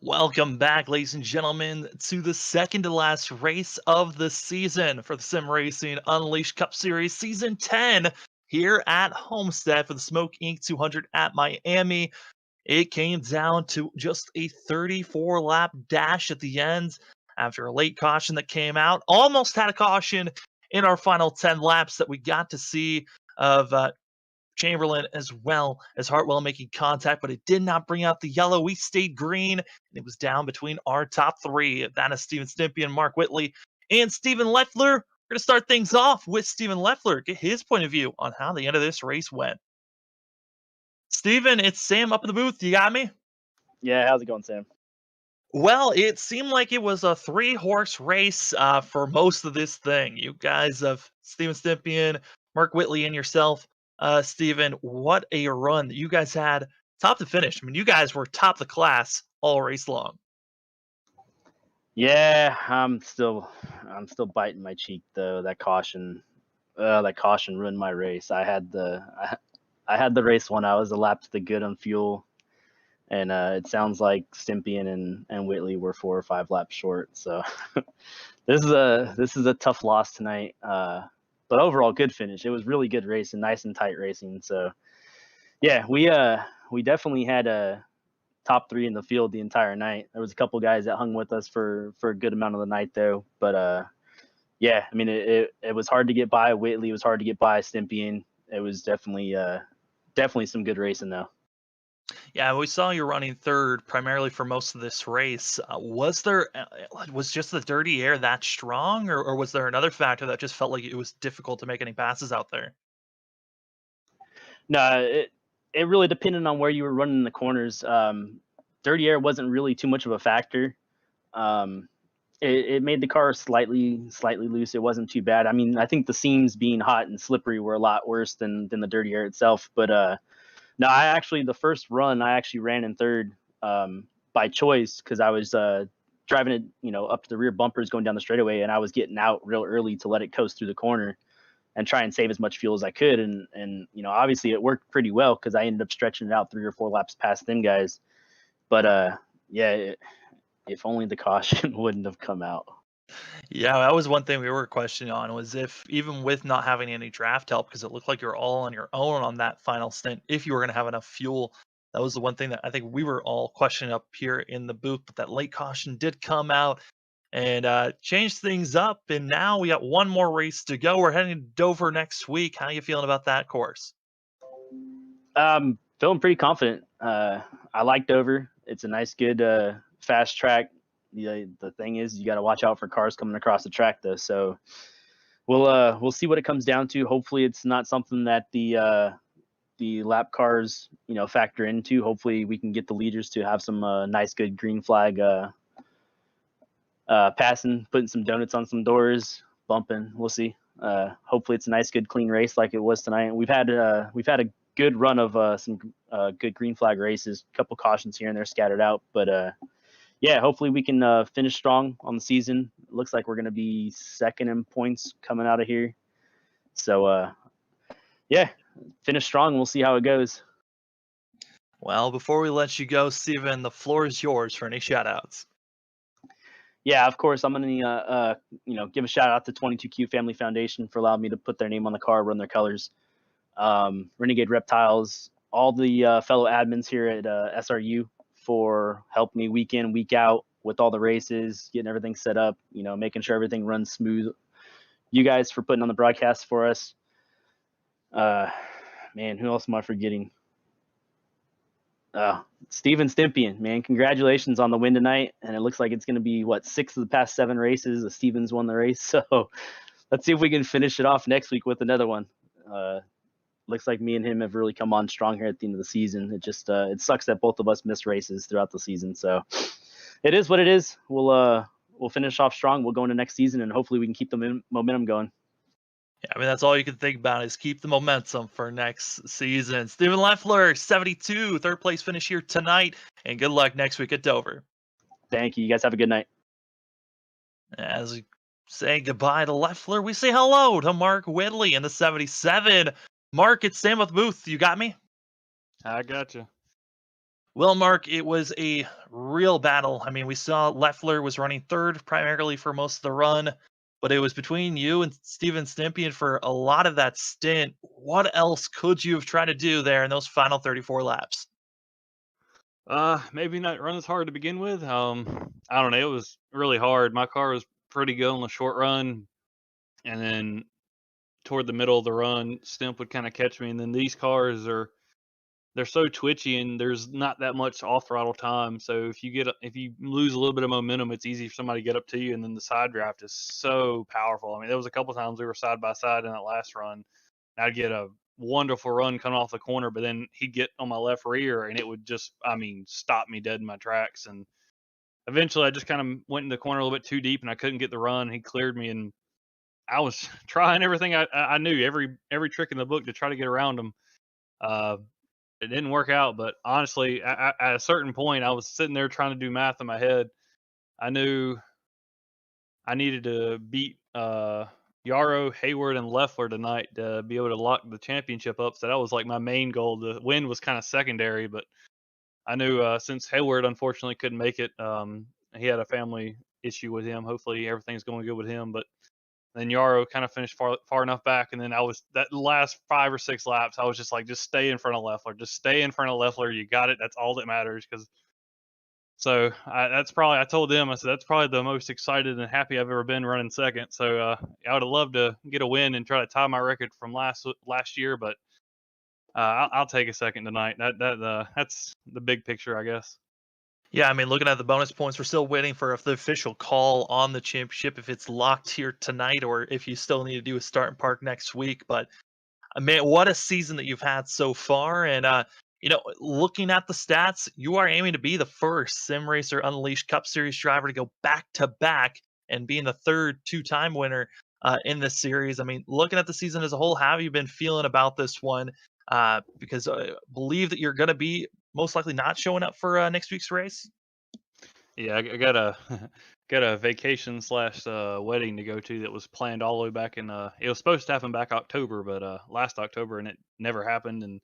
Welcome back, ladies and gentlemen, to the second to last race of the season for the Sim Racing Unleashed Cup Series Season 10 here at Homestead for the Smoke Inc. 200 at Miami. It came down to just a 34-lap dash at the end after a late caution that came out. Almost had a caution in our final 10 laps that we got to see of Chamberlain as well as Hartwell making contact, but it did not bring out the yellow. We stayed green, and it was down between our top 3. That is Steven Stimpy and Mark Whitley. And Steven Leffler, we're going to start things off with Steven Leffler, get his point of view on how the end of this race went. Steven, it's Sam up in the booth. You got me? Yeah, how's it going, Sam? Well, it seemed like it was a 3-horse race for most of this thing. You guys have Steven Stippian, Mark Whitley, and yourself, Steven. What a run that you guys had top to finish. I mean, you guys were top of the class all race long. Yeah, I'm still biting my cheek though. That caution ruined my race. I had the race one. I was a lap to the good on fuel, and it sounds like Stympian and Whitley were 4 or 5 laps short. So this is a tough loss tonight. But overall, good finish. It was really good racing, nice and tight racing. So yeah, we definitely had a top 3 in the field the entire night. There was a couple guys that hung with us for a good amount of the night though. But yeah, I mean, it was hard to get by Whitley. It was hard to get by Stimpian. It was definitely some good racing though. Yeah, we saw you running third primarily for most of this race. Was just the dirty air that strong, or was there another factor that just felt like it was difficult to make any passes out there? No, it really depended on where you were running in the corners. Dirty air wasn't really too much of a factor. Um, it made the car slightly loose. It wasn't too bad. I mean, I think the seams being hot and slippery were a lot worse than the dirty air itself. But no, the first run I actually ran in third by choice because I was driving it, up to the rear bumpers going down the straightaway, and I was getting out real early to let it coast through the corner and try and save as much fuel as I could. And obviously it worked pretty well because I ended up stretching it out 3 or 4 laps past them guys. But yeah, if only the caution wouldn't have come out. Yeah, that was one thing we were questioning on was if even with not having any draft help, because it looked like you're all on your own on that final stint, if you were going to have enough fuel. That was the one thing that I think we were all questioning up here in the booth, but that late caution did come out and changed things up. And now we got one more race to go. We're heading to Dover next week. How are you feeling about that course? Feeling pretty confident. I like Dover. It's a nice, good, fast track. The thing is, you got to watch out for cars coming across the track, though. So we'll see what it comes down to. Hopefully, it's not something that the lap cars factor into. Hopefully, we can get the leaders to have some nice, good green flag passing, putting some donuts on some doors, bumping. We'll see. Hopefully, it's a nice, good, clean race like it was tonight. We've had a good run of some good green flag races. A couple cautions here and there scattered out, but yeah, hopefully we can finish strong on the season. It looks like we're going to be second in points coming out of here. So yeah, finish strong. We'll see how it goes. Well, before we let you go, Steven, the floor is yours for any shout outs. Yeah, of course, I'm going to give a shout out to 22Q Family Foundation for allowing me to put their name on the car, run their colors. Renegade Reptiles, all the fellow admins here at SRU for helping me week in, week out with all the races, getting everything set up, making sure everything runs smooth. You guys for putting on the broadcast for us. Man, who else am I forgetting? Steven Stimpian, man, congratulations on the win tonight. And it looks like it's going to be 6 of the past 7 races. Steven's won the race. So let's see if we can finish it off next week with another one. Looks like me and him have really come on strong here at the end of the season. It just it sucks that both of us missed races throughout the season. So it is what it is. We'll finish off strong. We'll go into next season, and hopefully we can keep the momentum going. Yeah, I mean, that's all you can think about is keep the momentum for next season. Steven Leffler, 72, third place finish here tonight, and good luck next week at Dover. Thank you. You guys have a good night. As we say goodbye to Leffler, we say hello to Mark Whitley in the 77. Mark, it's Sam with Booth. You got me? I got you. Well, Mark, it was a real battle. I mean, we saw Leffler was running third primarily for most of the run, but it was between you and Steven Stimpian for a lot of that stint. What else could you have tried to do there in those final 34 laps? Maybe not run as hard to begin with. I don't know. It was really hard. My car was pretty good on the short run, and then toward the middle of the run, Stimp would kind of catch me. And then these cars they're so twitchy, and there's not that much off throttle time. So if you lose a little bit of momentum, it's easy for somebody to get up to you. And then the side draft is so powerful. I mean, there was a couple times we were side by side in that last run. I'd get a wonderful run coming off the corner, but then he'd get on my left rear, and it would just, stop me dead in my tracks. And eventually, I just kind of went in the corner a little bit too deep, and I couldn't get the run. He cleared me, and I was trying everything I knew, every trick in the book to try to get around him. It didn't work out, but honestly, at a certain point, I was sitting there trying to do math in my head. I knew I needed to beat Yarrow, Hayward, and Leffler tonight to be able to lock the championship up. So that was like my main goal. The win was kind of secondary, but I knew since Hayward unfortunately couldn't make it, he had a family issue with him. Hopefully everything's going good with him, but then Yarrow kind of finished far enough back, and then that last 5 or 6 laps, I was just like, just stay in front of Leffler. Just stay in front of Leffler. You got it. That's all that matters. Because So I told them, I said, that's probably the most excited and happy I've ever been running second. So I would have loved to get a win and try to tie my record from last year, but I'll take a second tonight. That's the big picture, I guess. Yeah, I mean, looking at the bonus points, we're still waiting for the official call on the championship, if it's locked here tonight or if you still need to do a start and park next week. But man, what a season that you've had so far. And, looking at the stats, you are aiming to be the first Sim Racer Unleashed Cup Series driver to go back to back and being the third two-time winner in this series. I mean, looking at the season as a whole, how have you been feeling about this one? Because I believe that you're going to be most likely not showing up for next week's race. Yeah, I got a got a vacation slash wedding to go to that was planned all the way back in. It was supposed to happen back October, but last October, and it never happened. And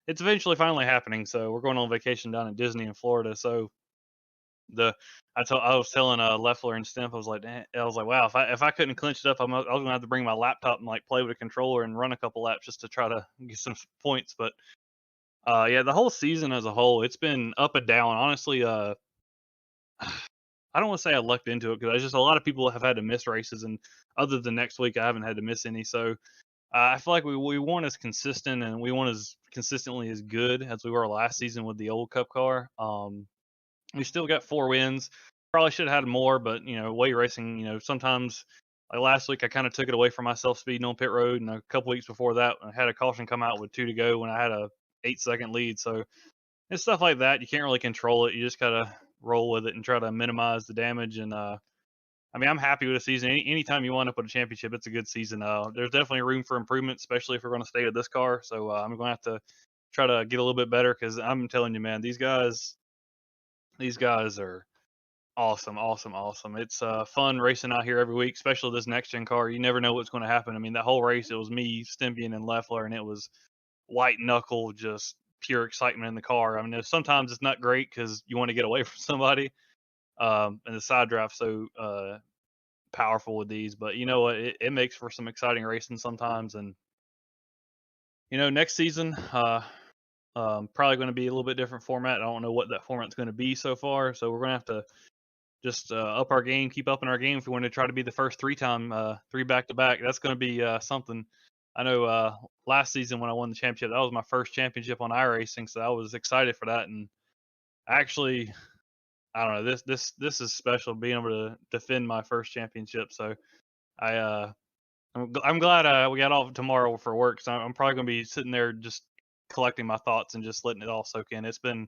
it's eventually finally happening. So we're going on vacation down at Disney in Florida. So I was telling Leffler and Stemp, I was like, wow, if I couldn't clinch it up, I was gonna have to bring my laptop and like play with a controller and run a couple laps just to try to get some points. But yeah, the whole season as a whole, it's been up and down. Honestly, I don't want to say I lucked into it because it's just a lot of people have had to miss races, and other than next week, I haven't had to miss any. So I feel like we weren't as consistent, and we weren't as consistently as good as we were last season with the old Cup car. We still got 4 wins. Probably should have had more, but way racing, sometimes like last week I kind of took it away from myself speeding on pit road, and a couple weeks before that I had a caution come out with 2 to go when I had a 8-second lead. So it's stuff like that. You can't really control it. You just gotta roll with it and try to minimize the damage. And I mean, I'm happy with the season. Anytime you wind up with a championship, it's a good season. There's definitely room for improvement, especially if we're going to stay with this car. So I'm going to have to try to get a little bit better because I'm telling you, man, these guys are awesome. It's fun racing out here every week, especially this next gen car. You never know what's going to happen. I mean, that whole race, it was me, Stempian, and Leffler, and it was white knuckle, just pure excitement in the car. I mean, sometimes it's not great because you want to get away from somebody, and the side draft's so powerful with these. But you know what? It makes for some exciting racing sometimes. And next season, probably going to be a little bit different format. I don't know what that format's going to be so far, so we're going to have to just up our game, keep upping our game if we want to try to be the first 3 back-to-back. That's going to be something. I know last season when I won the championship, that was my first championship on iRacing, so I was excited for that. And actually, I don't know, this is special, being able to defend my first championship. So I'm glad we got off tomorrow for work. So I'm probably going to be sitting there just collecting my thoughts and just letting it all soak in. It's been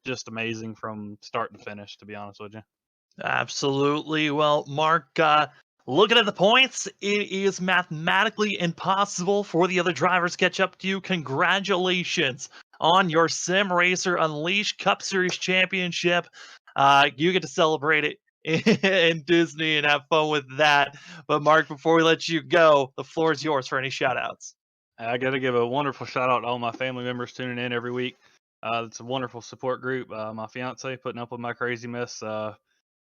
just amazing from start to finish, to be honest with you. Absolutely. Well, Mark, looking at the points, it is mathematically impossible for the other drivers to catch up to you. Congratulations on your Sim Racer Unleashed Cup Series Championship. You get to celebrate it in Disney and have fun with that. But Mark, before we let you go, the floor is yours for any shout-outs. I got to give a wonderful shout-out to all my family members tuning in every week. It's a wonderful support group. My fiance putting up with my crazy mess.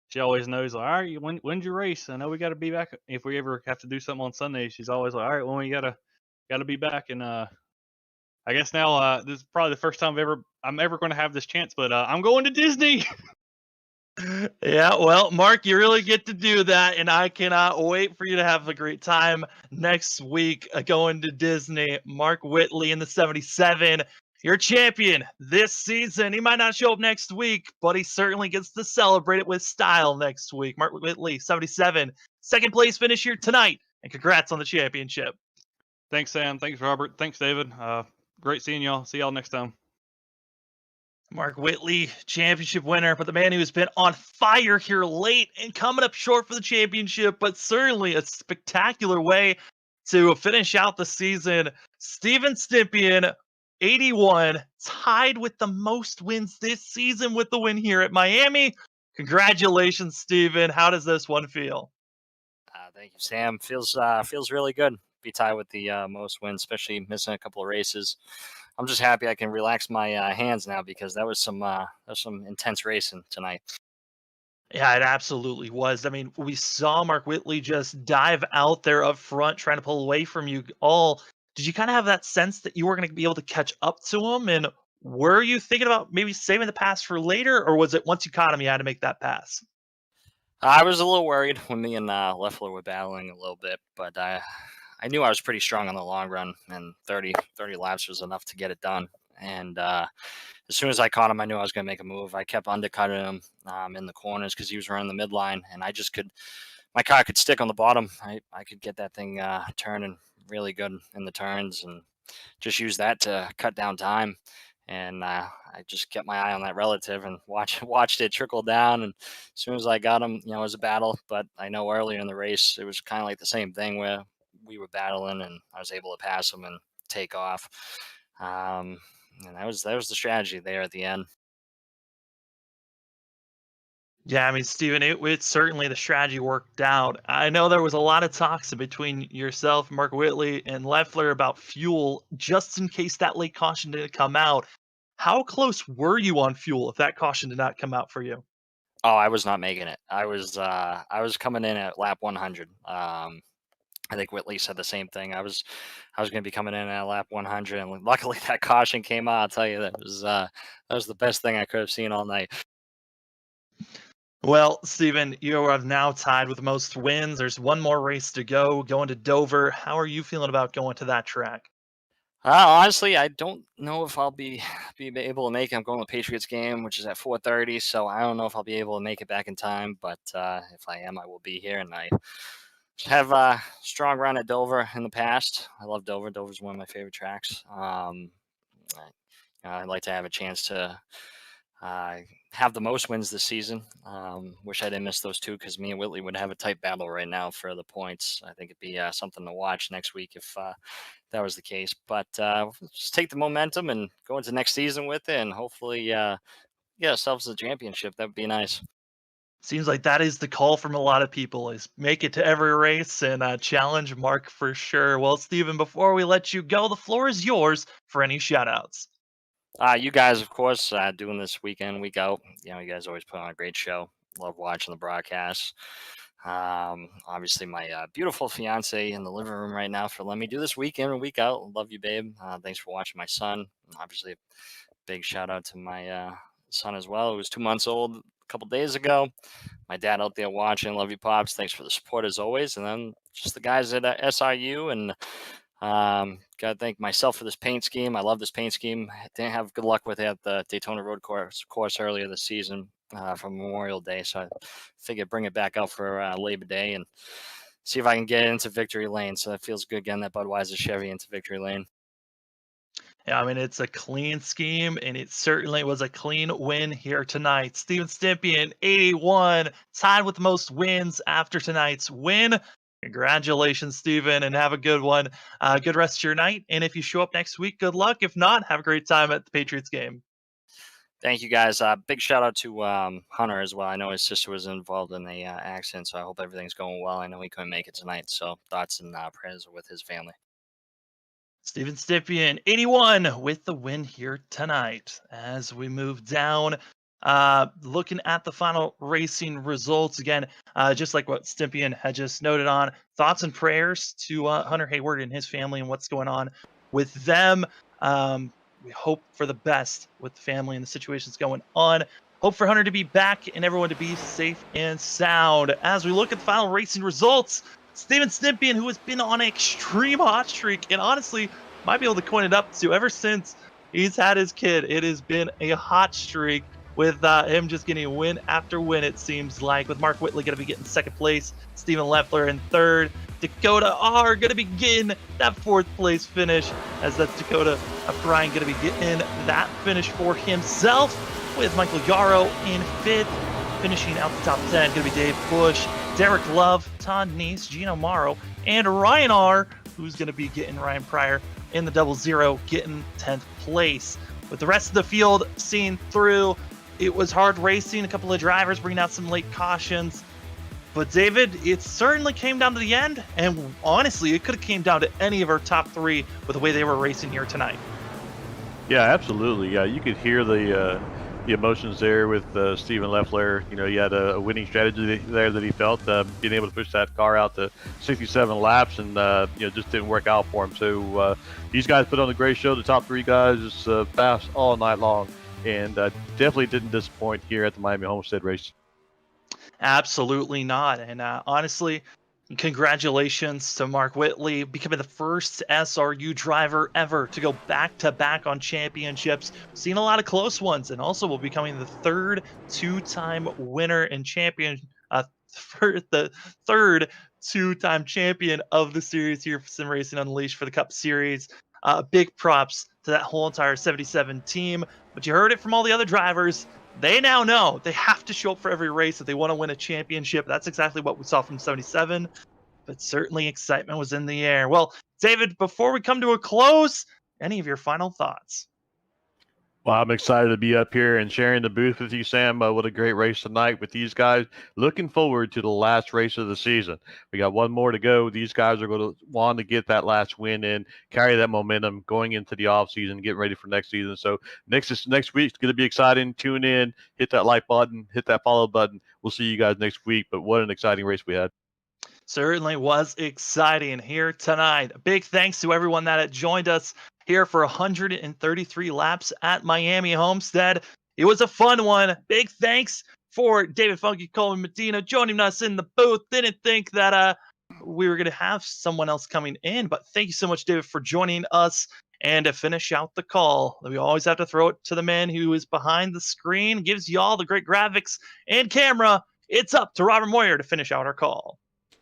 She always knows, like, all right, when's your race? I know we got to be back. If we ever have to do something on Sunday, she's always like, all right, when we gotta be back. And I guess now this is probably the first time I'm ever going to have this chance. But I'm going to Disney. Yeah, well, Mark, you really get to do that, and I cannot wait for you to have a great time next week going to Disney. Mark Whitley in the 77. Your champion this season. He might not show up next week, but he certainly gets to celebrate it with style next week. Mark Whitley, 77. Second place finish here tonight, and congrats on the championship. Thanks, Sam. Thanks, Robert. Thanks, David. Great seeing y'all. See y'all next time. Mark Whitley, championship winner, but the man who's been on fire here late and coming up short for the championship, but certainly a spectacular way to finish out the season. Steven Stempian, 81, tied with the most wins this season with the win here at Miami. Congratulations, Steven. How does this one feel? Thank you, Sam. Feels really good. Be tied with the most wins, especially missing a couple of races. I'm just happy I can relax my hands now because that was some intense racing tonight. Yeah, it absolutely was. I mean, we saw Mark Whitley just dive out there up front, trying to pull away from you all. Did you kind of have that sense that you were going to be able to catch up to him? And Were you thinking about maybe saving the pass for later, or was it once you caught him, you had to make that pass? I was a little worried when me and Leffler were battling a little bit, but I knew I was pretty strong on the long run, and 30 laps was enough to get it done. And as soon as I caught him, I knew I was going to make a move. I kept undercutting him in the corners because he was running the midline, and I just could. My car could stick on the bottom. I could get that thing turning really good in the turns, and just use that to cut down time. And I just kept my eye on that relative and watched it trickle down. And as soon as I got him, it was a battle. But I know earlier in the race, it was kind of like the same thing where we were battling, and I was able to pass him and take off. And that was the strategy there at the end. Yeah, I mean, Steven, it certainly the strategy worked out. I know there was a lot of talks between yourself, Mark Whitley, and Leffler about fuel, just in case that late caution didn't come out. How close were you on fuel if that caution did not come out for you? Oh, I was not making it. I was coming in at lap 100. I think Whitley said the same thing. I was going to be coming in at lap 100, and luckily that caution came out. I'll tell you, that was the best thing I could have seen all night. Well, Steven, you are now tied with most wins. There's one more race to go, going to Dover. How are you feeling about going to that track? Honestly, I don't know if I'll be able to make it. I'm going to the Patriots game, which is at 4:30, so I don't know if I'll be able to make it back in time. But if I am, I will be here, and I have a strong run at Dover in the past. I love Dover. Dover's one of my favorite tracks. I'd like to have a chance to have the most wins this season. Wish I didn't miss those two, because me and Whitley would have a tight battle right now for the points. I think it'd be something to watch next week if that was the case. But just take the momentum and go into next season with it, and hopefully get ourselves a championship. That would be nice. Seems like that is the call from a lot of people, is make it to every race and challenge Mark for sure. Well, Steven, before we let you go, the floor is yours for any shout outs. You guys, of course, doing this week in, week out. You guys always put on a great show. Love watching the broadcasts. Obviously, my beautiful fiance in the living room right now for letting me do this week in and week out. Love you, babe. Thanks for watching my son. Obviously, a big shout out to my son as well. He was 2 months old a couple days ago. My dad out there watching. Love you, Pops. Thanks for the support as always. And then just the guys at SIU, and gotta thank myself for this paint scheme. I love this paint scheme. Didn't have good luck with it at the Daytona Road course earlier this season for Memorial Day, so I figured bring it back out for Labor Day and see if I can get it into victory lane. So that feels good getting that Budweiser Chevy into victory lane. Yeah, I mean, it's a clean scheme, and it certainly was a clean win here tonight. Steven Stympian, 81, tied with the most wins after tonight's win. Congratulations, Steven, and have a good one. Good rest of your night. And if you show up next week, good luck. If not, have a great time at the Patriots game. Thank you, guys. Big shout out to Hunter as well. I know his sister was involved in the accident, so I hope everything's going well. I know he couldn't make it tonight, so thoughts and prayers are with his family. Steven Stympian, 81, with the win here tonight. As we move down, looking at the final racing results again, just like what Stympian had just noted on, thoughts and prayers to Hunter Hayward and his family and what's going on with them. We hope for the best with the family and the situations going on. Hope for Hunter to be back and everyone to be safe and sound. As we look at the final racing results, Steven Stympian, who has been on an extreme hot streak, and honestly might be able to coin it up to ever since he's had his kid. It has been a hot streak with him just getting win after win, it seems like, with Mark Whitley going to be getting second place, Steven Leffler in third, Dakota R going to be getting that fourth place finish, as that's Dakota Brian going to be getting that finish for himself, with Michael Yarrow in fifth, finishing out the top 10, going to be Dave Bush, Derek Love, Todd Neese, Gino Morrow, and Ryan R, who's going to be getting Ryan Pryor in the 00, getting 10th place. With the rest of the field seen through, it was hard racing, a couple of drivers bringing out some late cautions. But David, it certainly came down to the end, and honestly, it could have came down to any of our top three with the way they were racing here tonight. Yeah, absolutely. Yeah, you could hear the emotions there with Steven Leffler. You know, he had a winning strategy there that he felt, being able to push that car out to 67 laps, and just didn't work out for him. So these guys put on a great show. The top three guys fast all night long, and definitely didn't disappoint here at the Miami Homestead race. Absolutely not. And honestly, congratulations to Mark Whitley, becoming the first SRU driver ever to go back-to-back on championships. Seen a lot of close ones, and also will be becoming the third two-time winner and champion, for the third two-time champion of the series here for Sim Racing Unleashed for the Cup Series. Big props to that whole entire 77 team. But you heard it from all the other drivers. They now know they have to show up for every race if they want to win a championship. That's exactly what we saw from 77, but certainly excitement was in the air. Well, David, before we come to a close, any of your final thoughts? Well, I'm excited to be up here and sharing the booth with you, Sam. What a great race tonight with these guys. Looking forward to the last race of the season. We got one more to go. These guys are going to want to get that last win and carry that momentum going into the off season, getting ready for next season. So next week is going to be exciting. Tune in, hit that like button, hit that follow button. We'll see you guys next week. But what an exciting race we had. Certainly was exciting here tonight. A big thanks to everyone that had joined us here for 133 laps at Miami Homestead. It was a fun one. Big thanks for David Funky Coleman Medina joining us in the booth. Didn't think that we were going to have someone else coming in, but thank you so much, David, for joining us. And to finish out the call, we always have to throw it to the man who is behind the screen, gives you all the great graphics and camera. It's up to Robert Moyer to finish out our call.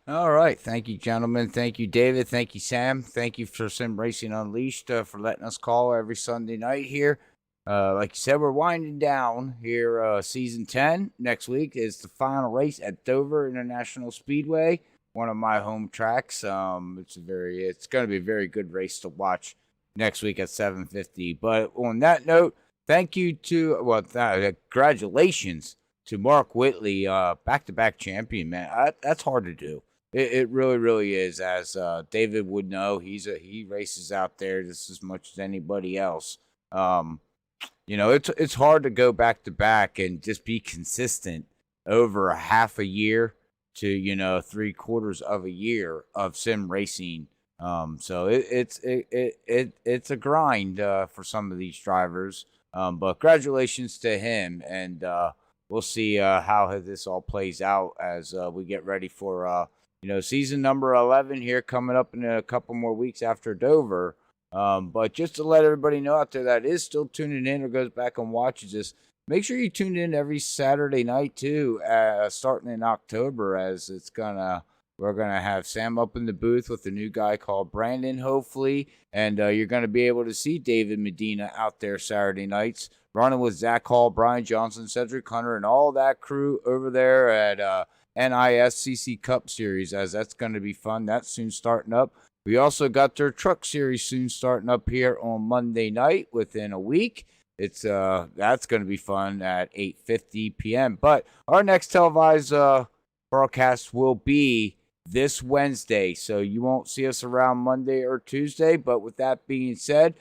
All right. Thank you, gentlemen. Thank you, David. Thank you, Sam. Thank you for Sim Racing Unleashed for letting us call every Sunday night here. Like you said, we're winding down here. Season 10 next week is the final race at Dover International Speedway, one of my home tracks. It's going to be a very good race to watch next week at 7:50. But on that note, thank you to congratulations to Mark Whitley, back-to-back champion, man. That's hard to do. It really, really is. As David would know, he races out there just as much as anybody else. It's hard to go back to back and just be consistent over a half a year to 3/4 of a year of sim racing. So it's a grind for some of these drivers. But congratulations to him, and we'll see how this all plays out as we get ready for season number 11 here coming up in a couple more weeks after Dover. But just to let everybody know out there that is still tuning in or goes back and watches this, make sure you tune in every Saturday night too, starting in October, as we're gonna have Sam up in the booth with a new guy called Brandon, hopefully, and you're gonna be able to see David Medina out there Saturday nights running with Zach Hall, Brian Johnson, Cedric Hunter, and all that crew over there at NISCC Cup Series, as that's going to be fun. That's soon starting up. We also got their truck series soon starting up here on Monday night within a week. That's going to be fun at 8:50 p.m. But our next televised broadcast will be this Wednesday, so you won't see us around Monday or Tuesday. But with that being said,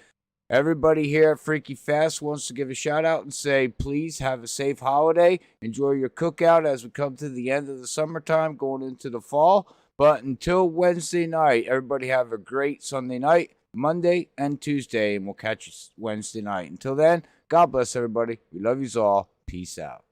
everybody here at Freaky Fast wants to give a shout out and say, please have a safe holiday. Enjoy your cookout as we come to the end of the summertime, going into the fall. But until Wednesday night, everybody have a great Sunday night, Monday and Tuesday, and we'll catch you Wednesday night. Until then, God bless everybody. We love you all. Peace out.